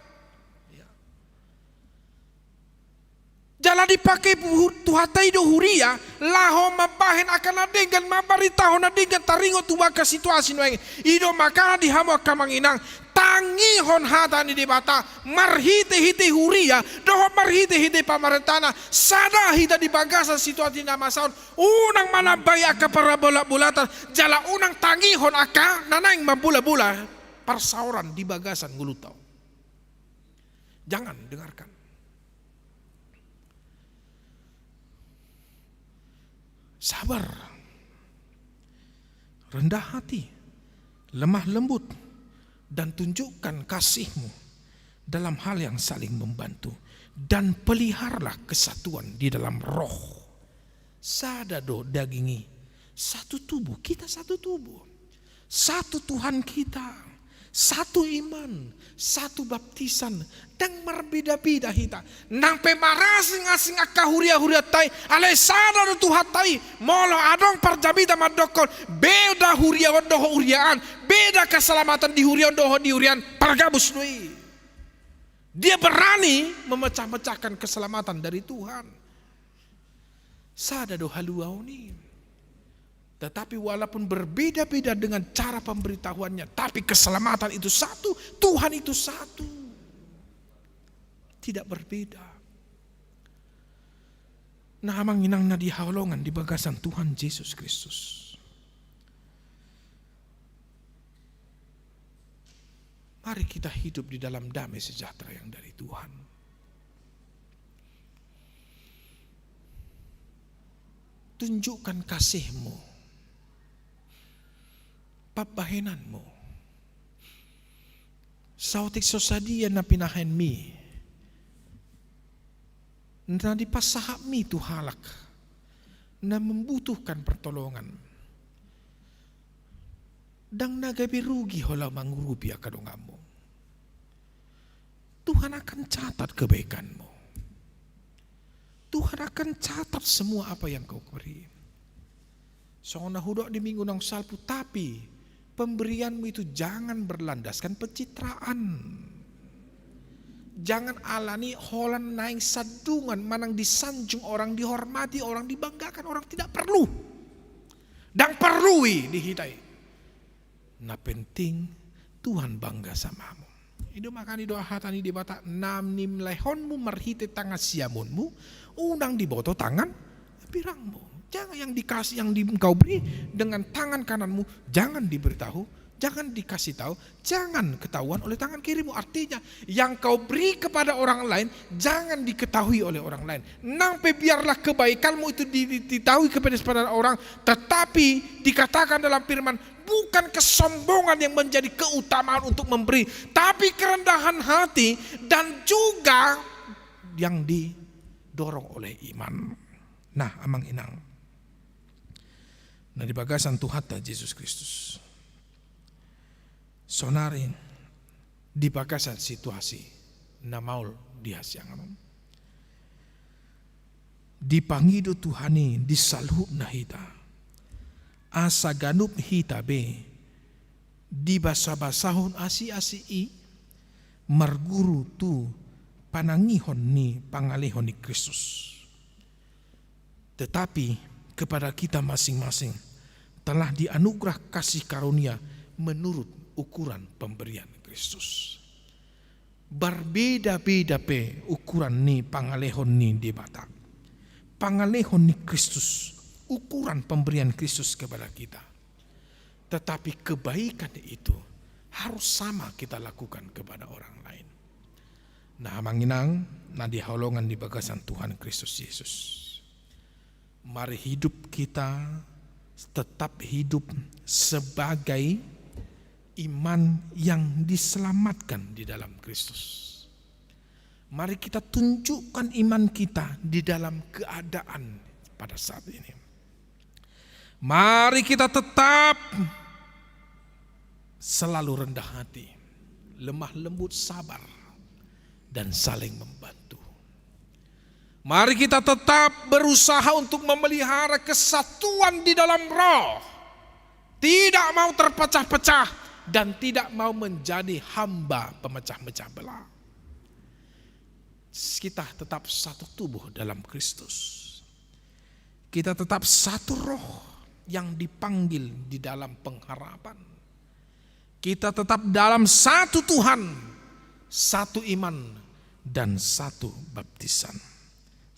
Jala dipakai tuhatai do huria laho mabahen akan adengan mabaritaho nadengan taringo tuwaka situasi noeng. Ido makana dihamu kamanginang tangihon hata ni dibata marhite-hite huria doho marhite-hite pamarentana sada hita di bagasa situasi nama saun unang manabay aka para bola-bulatan jala unang tangihon aka nanaing mabula-bula persauran di bagasan ngulutaw. Jangan dengarkan. Sabar, rendah hati, lemah lembut, dan tunjukkan kasihmu dalam hal yang saling membantu. Dan peliharalah kesatuan di dalam roh. Sadado dagingi, satu tubuh, kita satu tubuh. Satu Tuhan kita, satu iman, satu baptisan, dan berbeda-beda hita. Nang pemarasing-asing akka huria-huria tai, alai sadar Tuhan tai, molo adong perjabita madokon, beda huria doho uriaan, beda keselamatan di huria doho di urian, pargabus doi. Dia berani memecah-mecahkan keselamatan dari Tuhan. Sadado haluau ni. Tetapi walaupun berbeda-beda dengan cara pemberitahuannya, tapi keselamatan itu satu, Tuhan itu satu. Tidak berbeda. Nah manginang na dihaulongan di bagasan Tuhan Yesus Kristus. Mari kita hidup di dalam damai sejahtera yang dari Tuhan. tunjukkan kasih-Mu, pabahenanmu. Sautik sosadia na pinahen mi, na dipasahap mi tu halak, na membutuhkan pertolongan. Dang nagabi rugi hola mangurupi akadongamu. Tuhan akan catat kebaikanmu. Tuhan akan catat semua apa yang kau beri. Soalnya hudok di minggu nang salpu, tapi pemberianmu itu jangan berlandaskan pencitraan. Jangan alani holan naik sadungan, manang disanjung orang, dihormati orang, dibanggakan orang, tidak perlu. Dan perlui dihitai. Nah penting Tuhan bangga samamu. Itu makanya doa hatani di bata namnim lehonmu marhite tangan siamunmu, undang di boto tangan pirangmu. Jangan yang dikasih, yang kau beri dengan tangan kananmu, jangan diberitahu, jangan dikasih tahu, jangan ketahuan oleh tangan kirimu. Artinya yang kau beri kepada orang lain jangan diketahui oleh orang lain. Nampai biarlah kebaikanmu itu diketahui kepada orang, tetapi dikatakan dalam firman, bukan kesombongan yang menjadi keutamaan untuk memberi, tapi kerendahan hati dan juga yang didorong oleh iman. Nah, amang inang. Nah, di bagasan Tuhan Yesus Kristus. Sonarin di bagasan situasi na maul dihasiangan. Dipangido Tuhani disalhub na hita. Asa ganup hita be di basa-basahon asi-asi marguru tu panangihon ni pangalihon ni Kristus. Tetapi kepada kita masing-masing telah dianugerah kasih karunia menurut ukuran pemberian Kristus. Berbeda-beda pe ukuran ni pangalihon ni di bata. Pangalihon ni Kristus, ukuran pemberian Kristus kepada kita. Tetapi kebaikan itu harus sama kita lakukan kepada orang lain. Nah, manginang na dihaulongan di bagasan Tuhan Kristus Yesus. Mari hidup kita tetap hidup sebagai iman yang diselamatkan di dalam Kristus. Mari kita tunjukkan iman kita di dalam keadaan pada saat ini. Mari kita tetap selalu rendah hati, lemah lembut, sabar, dan saling membantu. Mari kita tetap berusaha untuk memelihara kesatuan di dalam roh. Tidak mau terpecah-pecah dan tidak mau menjadi hamba pemecah-mecah belah. Kita tetap satu tubuh dalam Kristus. Kita tetap satu roh yang dipanggil di dalam pengharapan. Kita tetap dalam satu Tuhan, satu iman, dan satu baptisan.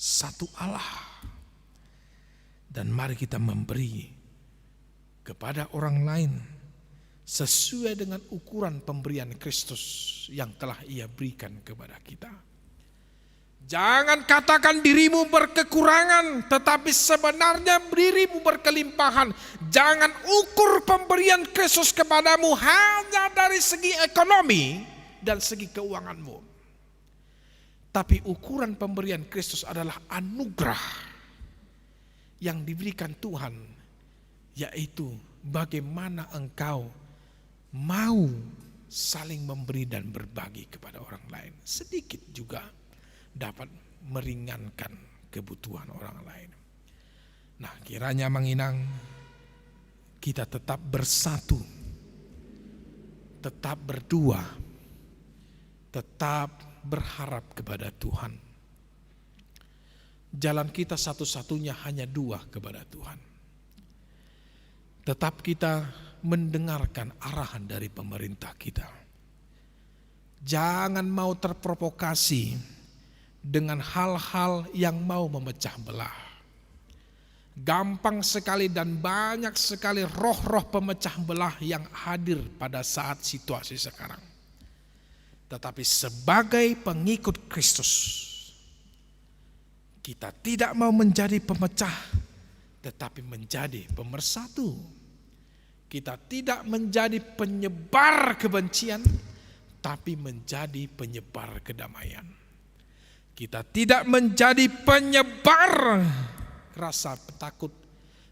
Satu Allah. Dan mari kita memberi kepada orang lain sesuai dengan ukuran pemberian Kristus yang telah Ia berikan kepada kita. Jangan katakan dirimu berkekurangan, tetapi sebenarnya dirimu berkelimpahan. Jangan ukur pemberian Kristus kepadamu hanya dari segi ekonomi dan segi keuanganmu. Tapi ukuran pemberian Kristus adalah anugerah yang diberikan Tuhan, yaitu bagaimana engkau mau saling memberi dan berbagi kepada orang lain. Sedikit juga dapat meringankan kebutuhan orang lain. Nah, kiranya menginang kita tetap bersatu, tetap berdua, tetap berharap kepada Tuhan. Jalan kita satu-satunya hanya dua kepada Tuhan. Tetap kita mendengarkan arahan dari pemerintah kita. Jangan mau terprovokasi dengan hal-hal yang mau memecah belah. Gampang sekali dan banyak sekali roh-roh pemecah belah yang hadir pada saat situasi sekarang. Tetapi sebagai pengikut Kristus, kita tidak mau menjadi pemecah, tetapi menjadi pemersatu. Kita tidak menjadi penyebar kebencian, tapi menjadi penyebar kedamaian. Kita tidak menjadi penyebar rasa takut,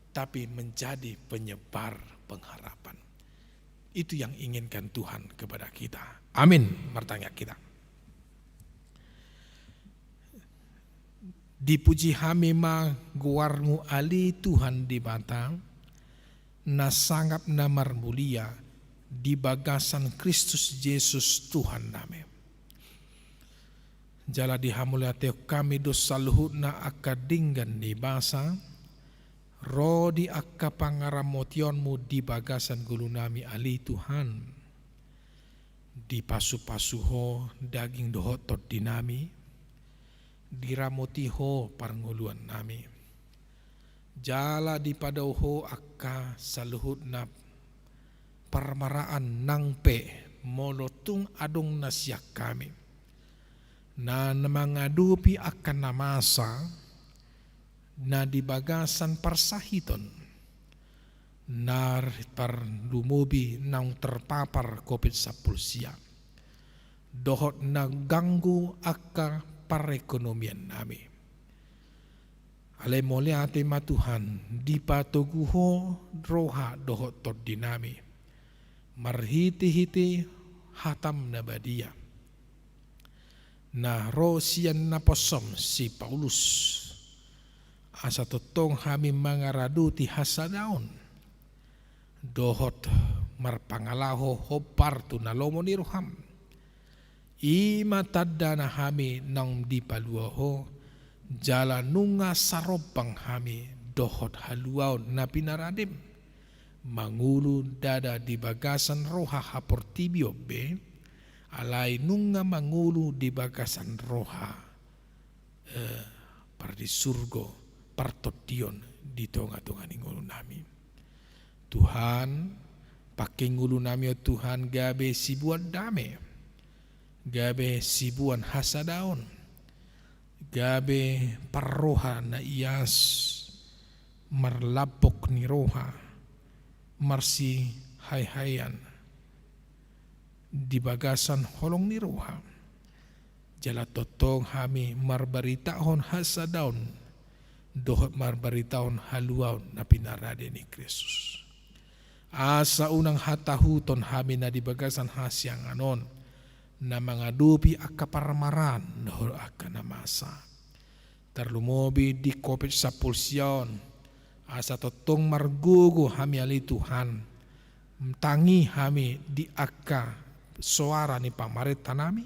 tapi menjadi penyebar pengharapan. Itu yang inginkan Tuhan kepada kita. Amin. Bertanya kita. Dipuji hamima guarmu ali Tuhan di batang, na sangat namar mulia di bagasan Kristus Yesus Tuhan name. Jala dihamulia teo kami dosa luhut na akadinggan di basa, ro di akka pangaramotionmu di bagasan gulunami ali Tuhan. Di pasu-pasuho daging dohotot dinami, diramotiho parnguluan nami. Jala di padauho akka saluhut na parmaraan nangpe molotung adong nasyak kami. Na mangadupi akan namasa na di bagasan parsahiton. Na parlumubi nang terpapar COVID-19. Dohot na ganggu akka perekonomian nami. Ale moliate matuhan di patoguho roha dohot tot dinami. Marhiti-hiti hatam nabadia. Na rosian na posom si Paulus. Asa totong hami mangaraduti hasadaon. Dohot marpangalaho hopartu na lomo ni roham. Ima tadda na hami nang dipaluaho, jala nunga saropang hami dohot haluaw na pinaradim. Mangulu dada di bagasan roha haportibio be, alay nunga mangulu di bagasan roha pardi surgo partotion di tonga-tonga ni ngulu nami. Tuhan, pakai ngulu nami o Tuhan gabe sibuan dame. Gabe sibuan hasadaon, gabe parroha na ias marlapok ni roha, marsi hay-hayan di bagasan holong ni roha. Jala totong hami marbaritahon hasadaon, dohot marbaritahon haluaw na pinarade ni Kristus. Asa unang hatahuton hami na di bagasan hasyang anon, na mangadupi akka parmaran dohol akka namasa. Terlumobi di COVID-19 asa totong margugo hami ali Tuhan. Tangi hami di akka suara ni pamareta nami.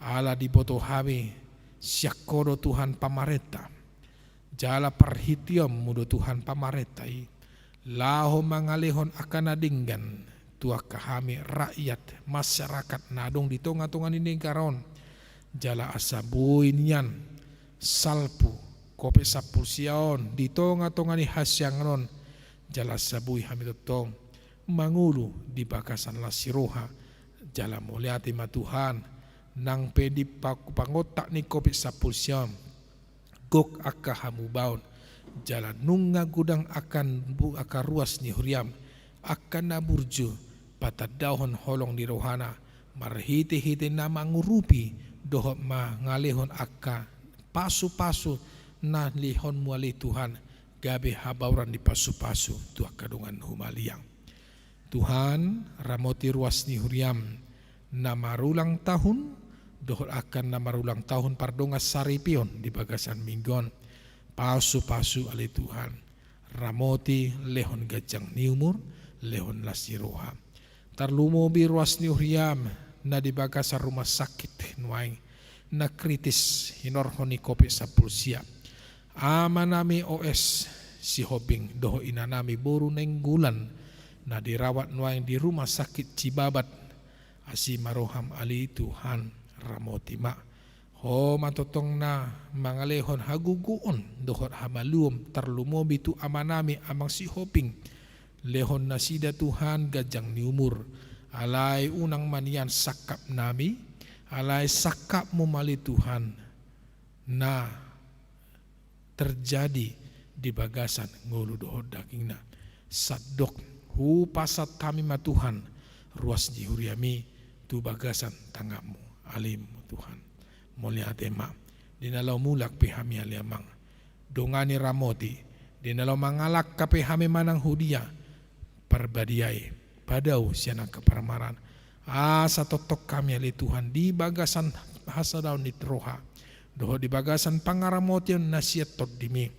Ala di boto hami siakodo Tuhan pamareta. Jala perhitiom mudo Tuhan pamaretai. Laho mangalihon akan adinggan. Tua kahami rakyat masyarakat nadong di tonga-tonga ni negaron. Jala asabuin yan salpu kope sapulsion di tonga-tonga ni hasyang ron. Jala sabui hami totong mangulu di bakasan lasiroha. Jala muliati matuhan nang pedi pangotak ni kope sapulsion. Gok akka hamubaon. Jala nunga gudang akan ruas ni huriam akan naburju. Patadahon holong di rohana marhiti-hiti na mangurupi dohot mangalihon akka pasu-pasu na lihon muali Tuhan gabe habauran di pasu-pasu tuak kadungan humaliang. Tuhan ramoti ruas ni huriam na marulang tahun dohot akan na marulang tahun pardonga saripion di bagasan minggon pasu-pasu ali Tuhan ramoti lehon gajang niumur lehon lasiroha. Tarlumobi ruas ni huriam na di bagasan rumah sakit nuaing na kritis hinorhoni kopi sapulsia. Ama nami OS si hobing doho inanami boru nenggulan na dirawat nuaing di rumah sakit Cibabat asi maroham ali Tuhan ramotima. Ho matotong na mangalehon haguguon dohot hamaluom tarlumobi tu amanami amang si hoping. Lehon na sida Tuhan gajang ni umur. Alay unang manian sakap nami. Alay sakap mo mali Tuhan. Na terjadi di bagasan ngulu dohot dagingna sadok hu pasat kami ma Tuhan ruas jihuriami tu bagasan tangamu alim Tuhan mulia tema dinalau mulak pihami aliamang dongani ramoti dinalau mangalak kapehami manang hudia perbadiai padau siana keparamaran asa totok kami ali Tuhan di bagasan hasadaun di troha doho di bagasan pangaramotian nasiat tot dimi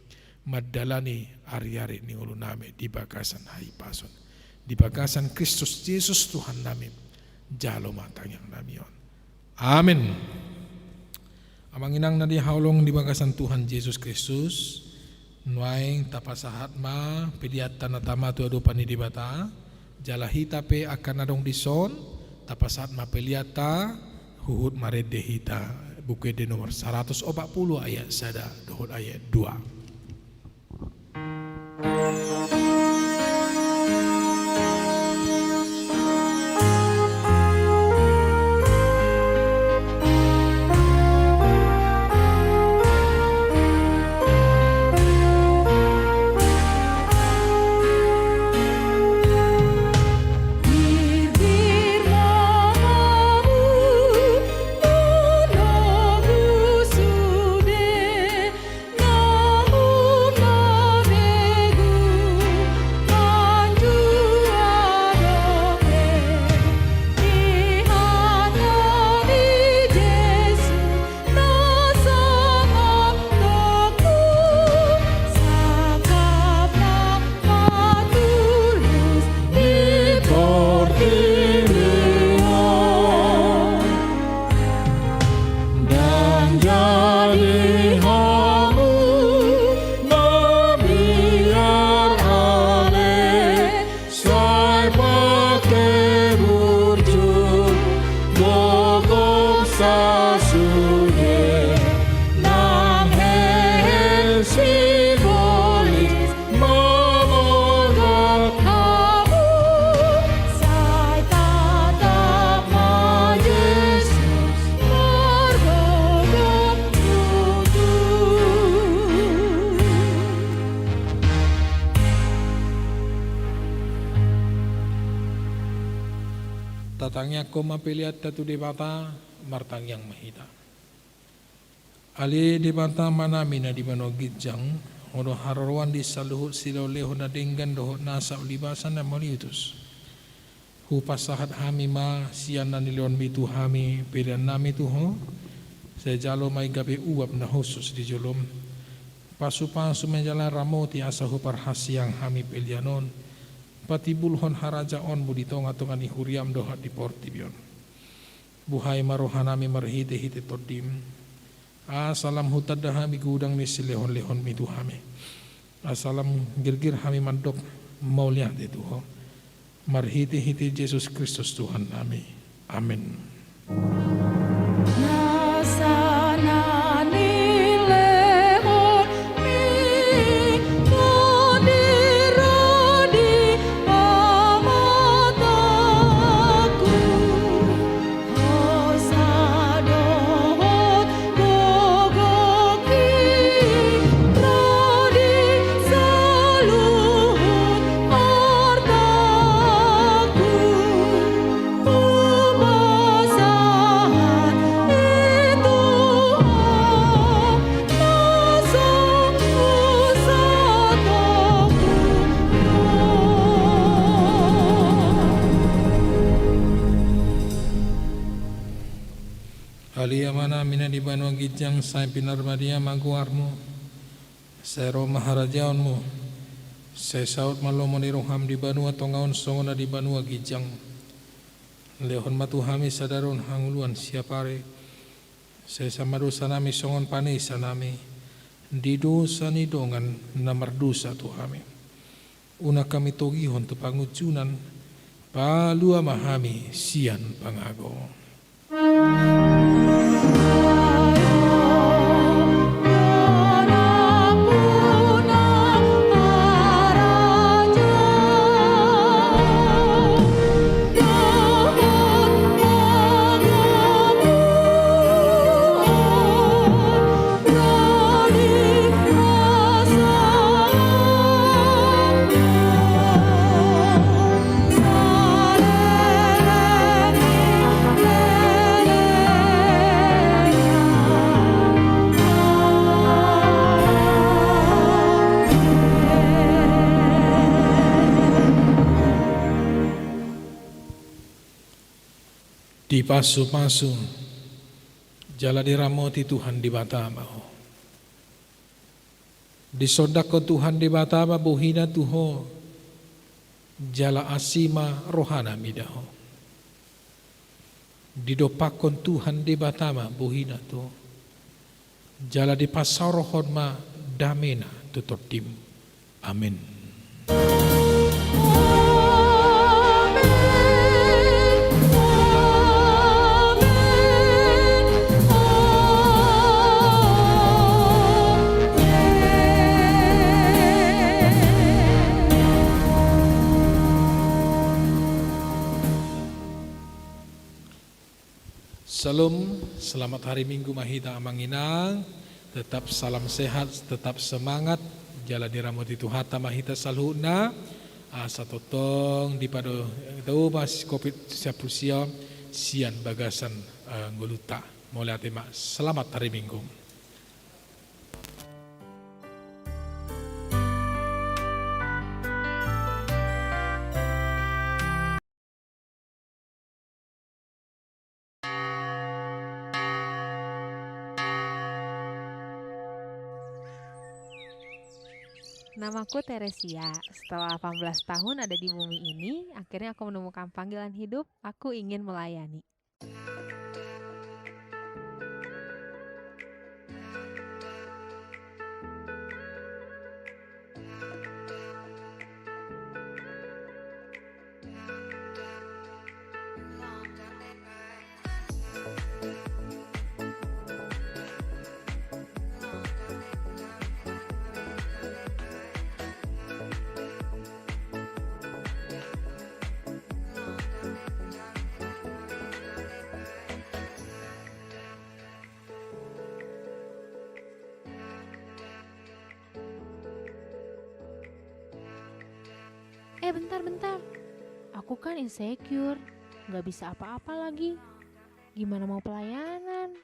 madalani ari-ari ni ulu nami di bagasan hai pason di bagasan Kristus Yesus Tuhan nami jalo matang yang nami on amin. Amang inang na di haulong di bagasan Tuhan Yesus Kristus nuaing tapasahat ma pediatan na tama tu adu pani di bata jalahita pe akan adong dison tapasahat ma peliata huhut maredehita buku de nomor 140 ayat sada dohot ayat 2. Tatangnya ko mapiliat tatu di bata martang yang mahita. Ali di bata manami na di mano gidjang odo hararuan di saluhut silau leho na dinggan dohot nasa ulibasan na maliutus. Hupasahat hami ma siyan na nilion bitu hami pilihan nami tuho saya jalo may gabi uap na husus di jolom. Pasupang sumenjalan ramoti asa huparhasyang hami pilihanon pati bulhon harajaon budi tonga-tonga ni huriam doha di portibion. Buhay marohanami marhite-hite todim. Asalam hutad hami gudang ni silehon-lehon mitu hami. Asalam girgir hami mandok maulia de tuho. Marhite-hite Yesus Kristus Tuhan nami. Amin. Aliyamana mina di banua gijang sai pinarbadia maguarmu sero maharajaonmu sai saut malomo ni roham di banua tongaon songona di banua gijang lehon matuhami sadaron hanguluan siapare sai samadu sanami songon pani sanami di dosa ni dongan namar dosa tuhami una kami togihon tu pangucunan palua mahami sian pangago. Di pasu-pasu jala diramoti Tuhan di Batama. Disodako Tuhan di Batama bohina tuho jala asima rohana midaho. Didopakon Tuhan di Batama bohina tuho jala di pasarohon ma damena tutotim. Amin. Salam, selamat hari Minggu Mahita Amanginang. Tetap salam sehat, tetap semangat. Jala diramoti Tuhata Mahita salhuna. Asa totong di pado tahu mas COVID-19 sian bagasan nguluta. Mulai tema selamat hari Minggu. Namaku Teresia. Setelah 18 tahun ada di bumi ini, akhirnya aku menemukan panggilan hidup. Aku ingin melayani. Bentar. Aku kan insecure, gak bisa apa-apa lagi. Gimana mau pelayanan?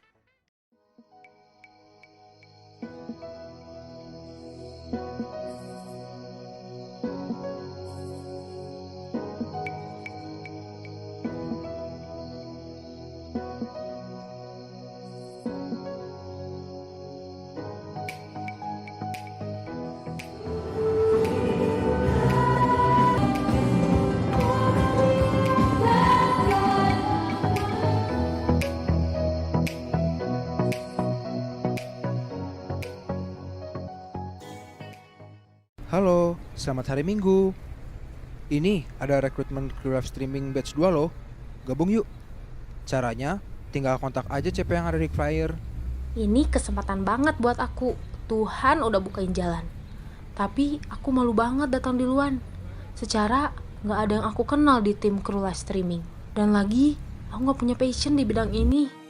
Halo, selamat hari Minggu. Ini ada rekrutmen kru live streaming batch 2 loh. Gabung yuk. Caranya tinggal kontak aja CP yang ada di flyer. Ini kesempatan banget buat aku. Tuhan udah bukain jalan. Tapi aku malu banget datang duluan. Secara gak ada yang aku kenal di tim kru live streaming. Dan lagi aku gak punya passion di bidang ini.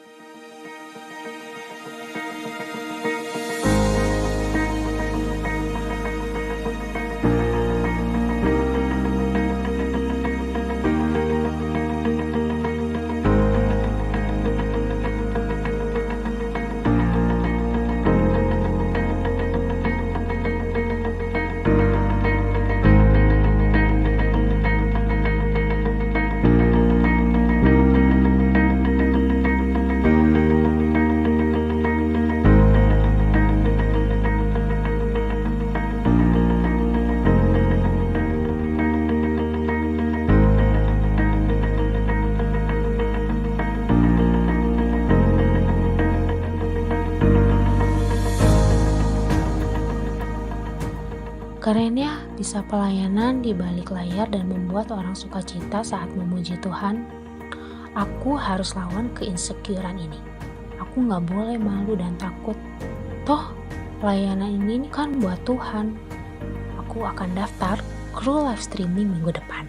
Keren ya, bisa pelayanan di balik layar dan membuat orang sukacita saat memuji Tuhan. Aku harus lawan keinsecurean ini. Aku gak boleh malu dan takut. Toh, pelayanan ini kan buat Tuhan. Aku akan daftar kru live streaming minggu depan.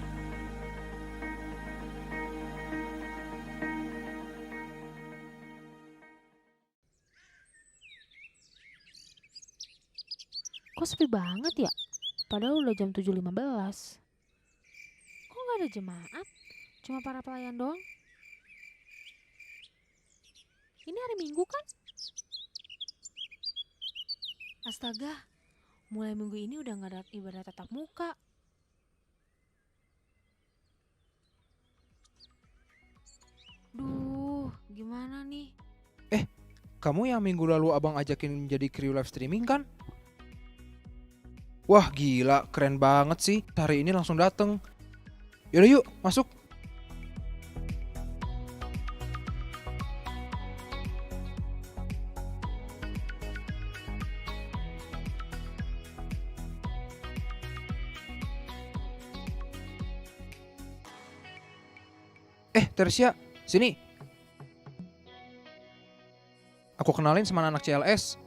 Kok sepi banget ya? Padahal udah jam 7.15. Kok gak ada jemaat? Cuma para pelayan doang? Ini hari Minggu kan? Astaga, mulai minggu ini udah gak ada ibadah tatap muka. Duh, mana nih? Kamu yang minggu lalu abang ajakin jadi kru live streaming kan? Wah gila, keren banget sih. Hari ini langsung dateng. Yaudah yuk, masuk. Teresia, sini. Aku kenalin sama anak CLS.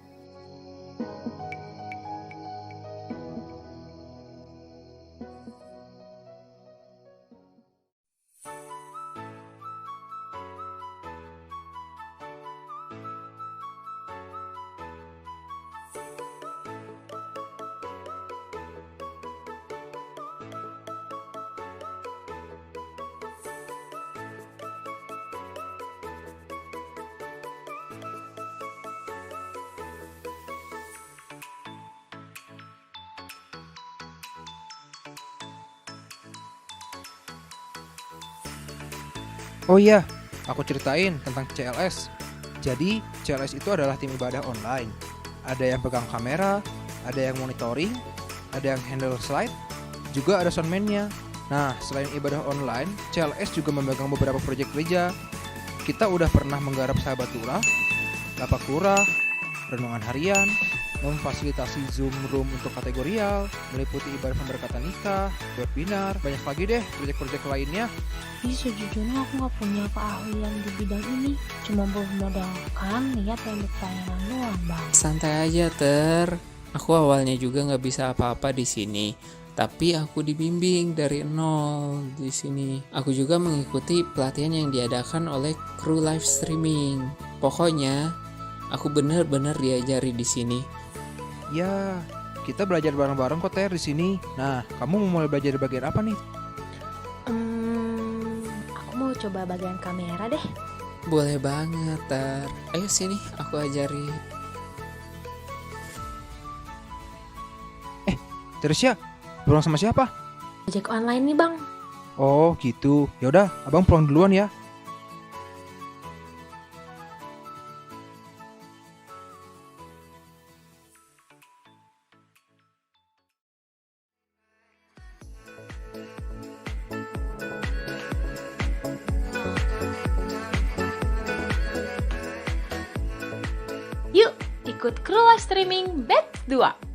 Oh iya, aku ceritain tentang CLS. Jadi, CLS itu adalah tim ibadah online. Ada yang pegang kamera, ada yang monitoring, ada yang handle slide, juga ada soundman-nya. Nah, selain ibadah online, CLS juga memegang beberapa proyek gereja. Kita udah pernah menggarap sahabat lurah, lapak lurah, renungan harian, memfasilitasi Zoom room untuk kategorial, meliputi ibadah pemberkatan nikah, webinar, banyak lagi deh proyek-proyek lainnya. Sejujurnya aku nggak punya keahlian di bidang ini. Cuma bermodalkan niat dan pelayanan doang, Bang. Santai aja, Aku awalnya juga nggak bisa apa-apa di sini, tapi aku dibimbing dari nol di sini. Aku juga mengikuti pelatihan yang diadakan oleh kru live streaming. Pokoknya, aku benar-benar diajari di sini. Ya, kita belajar bareng-bareng kok Ter di sini. Nah, kamu mau mulai belajar di bagian apa nih? Aku mau coba bagian kamera deh. Boleh banget, Ayo sini, aku ajari. Teresia, pulang sama siapa? Ojek online nih, Bang. Oh, gitu. Yaudah, abang pulang duluan ya. Yuk, ikut kru live streaming batch 2.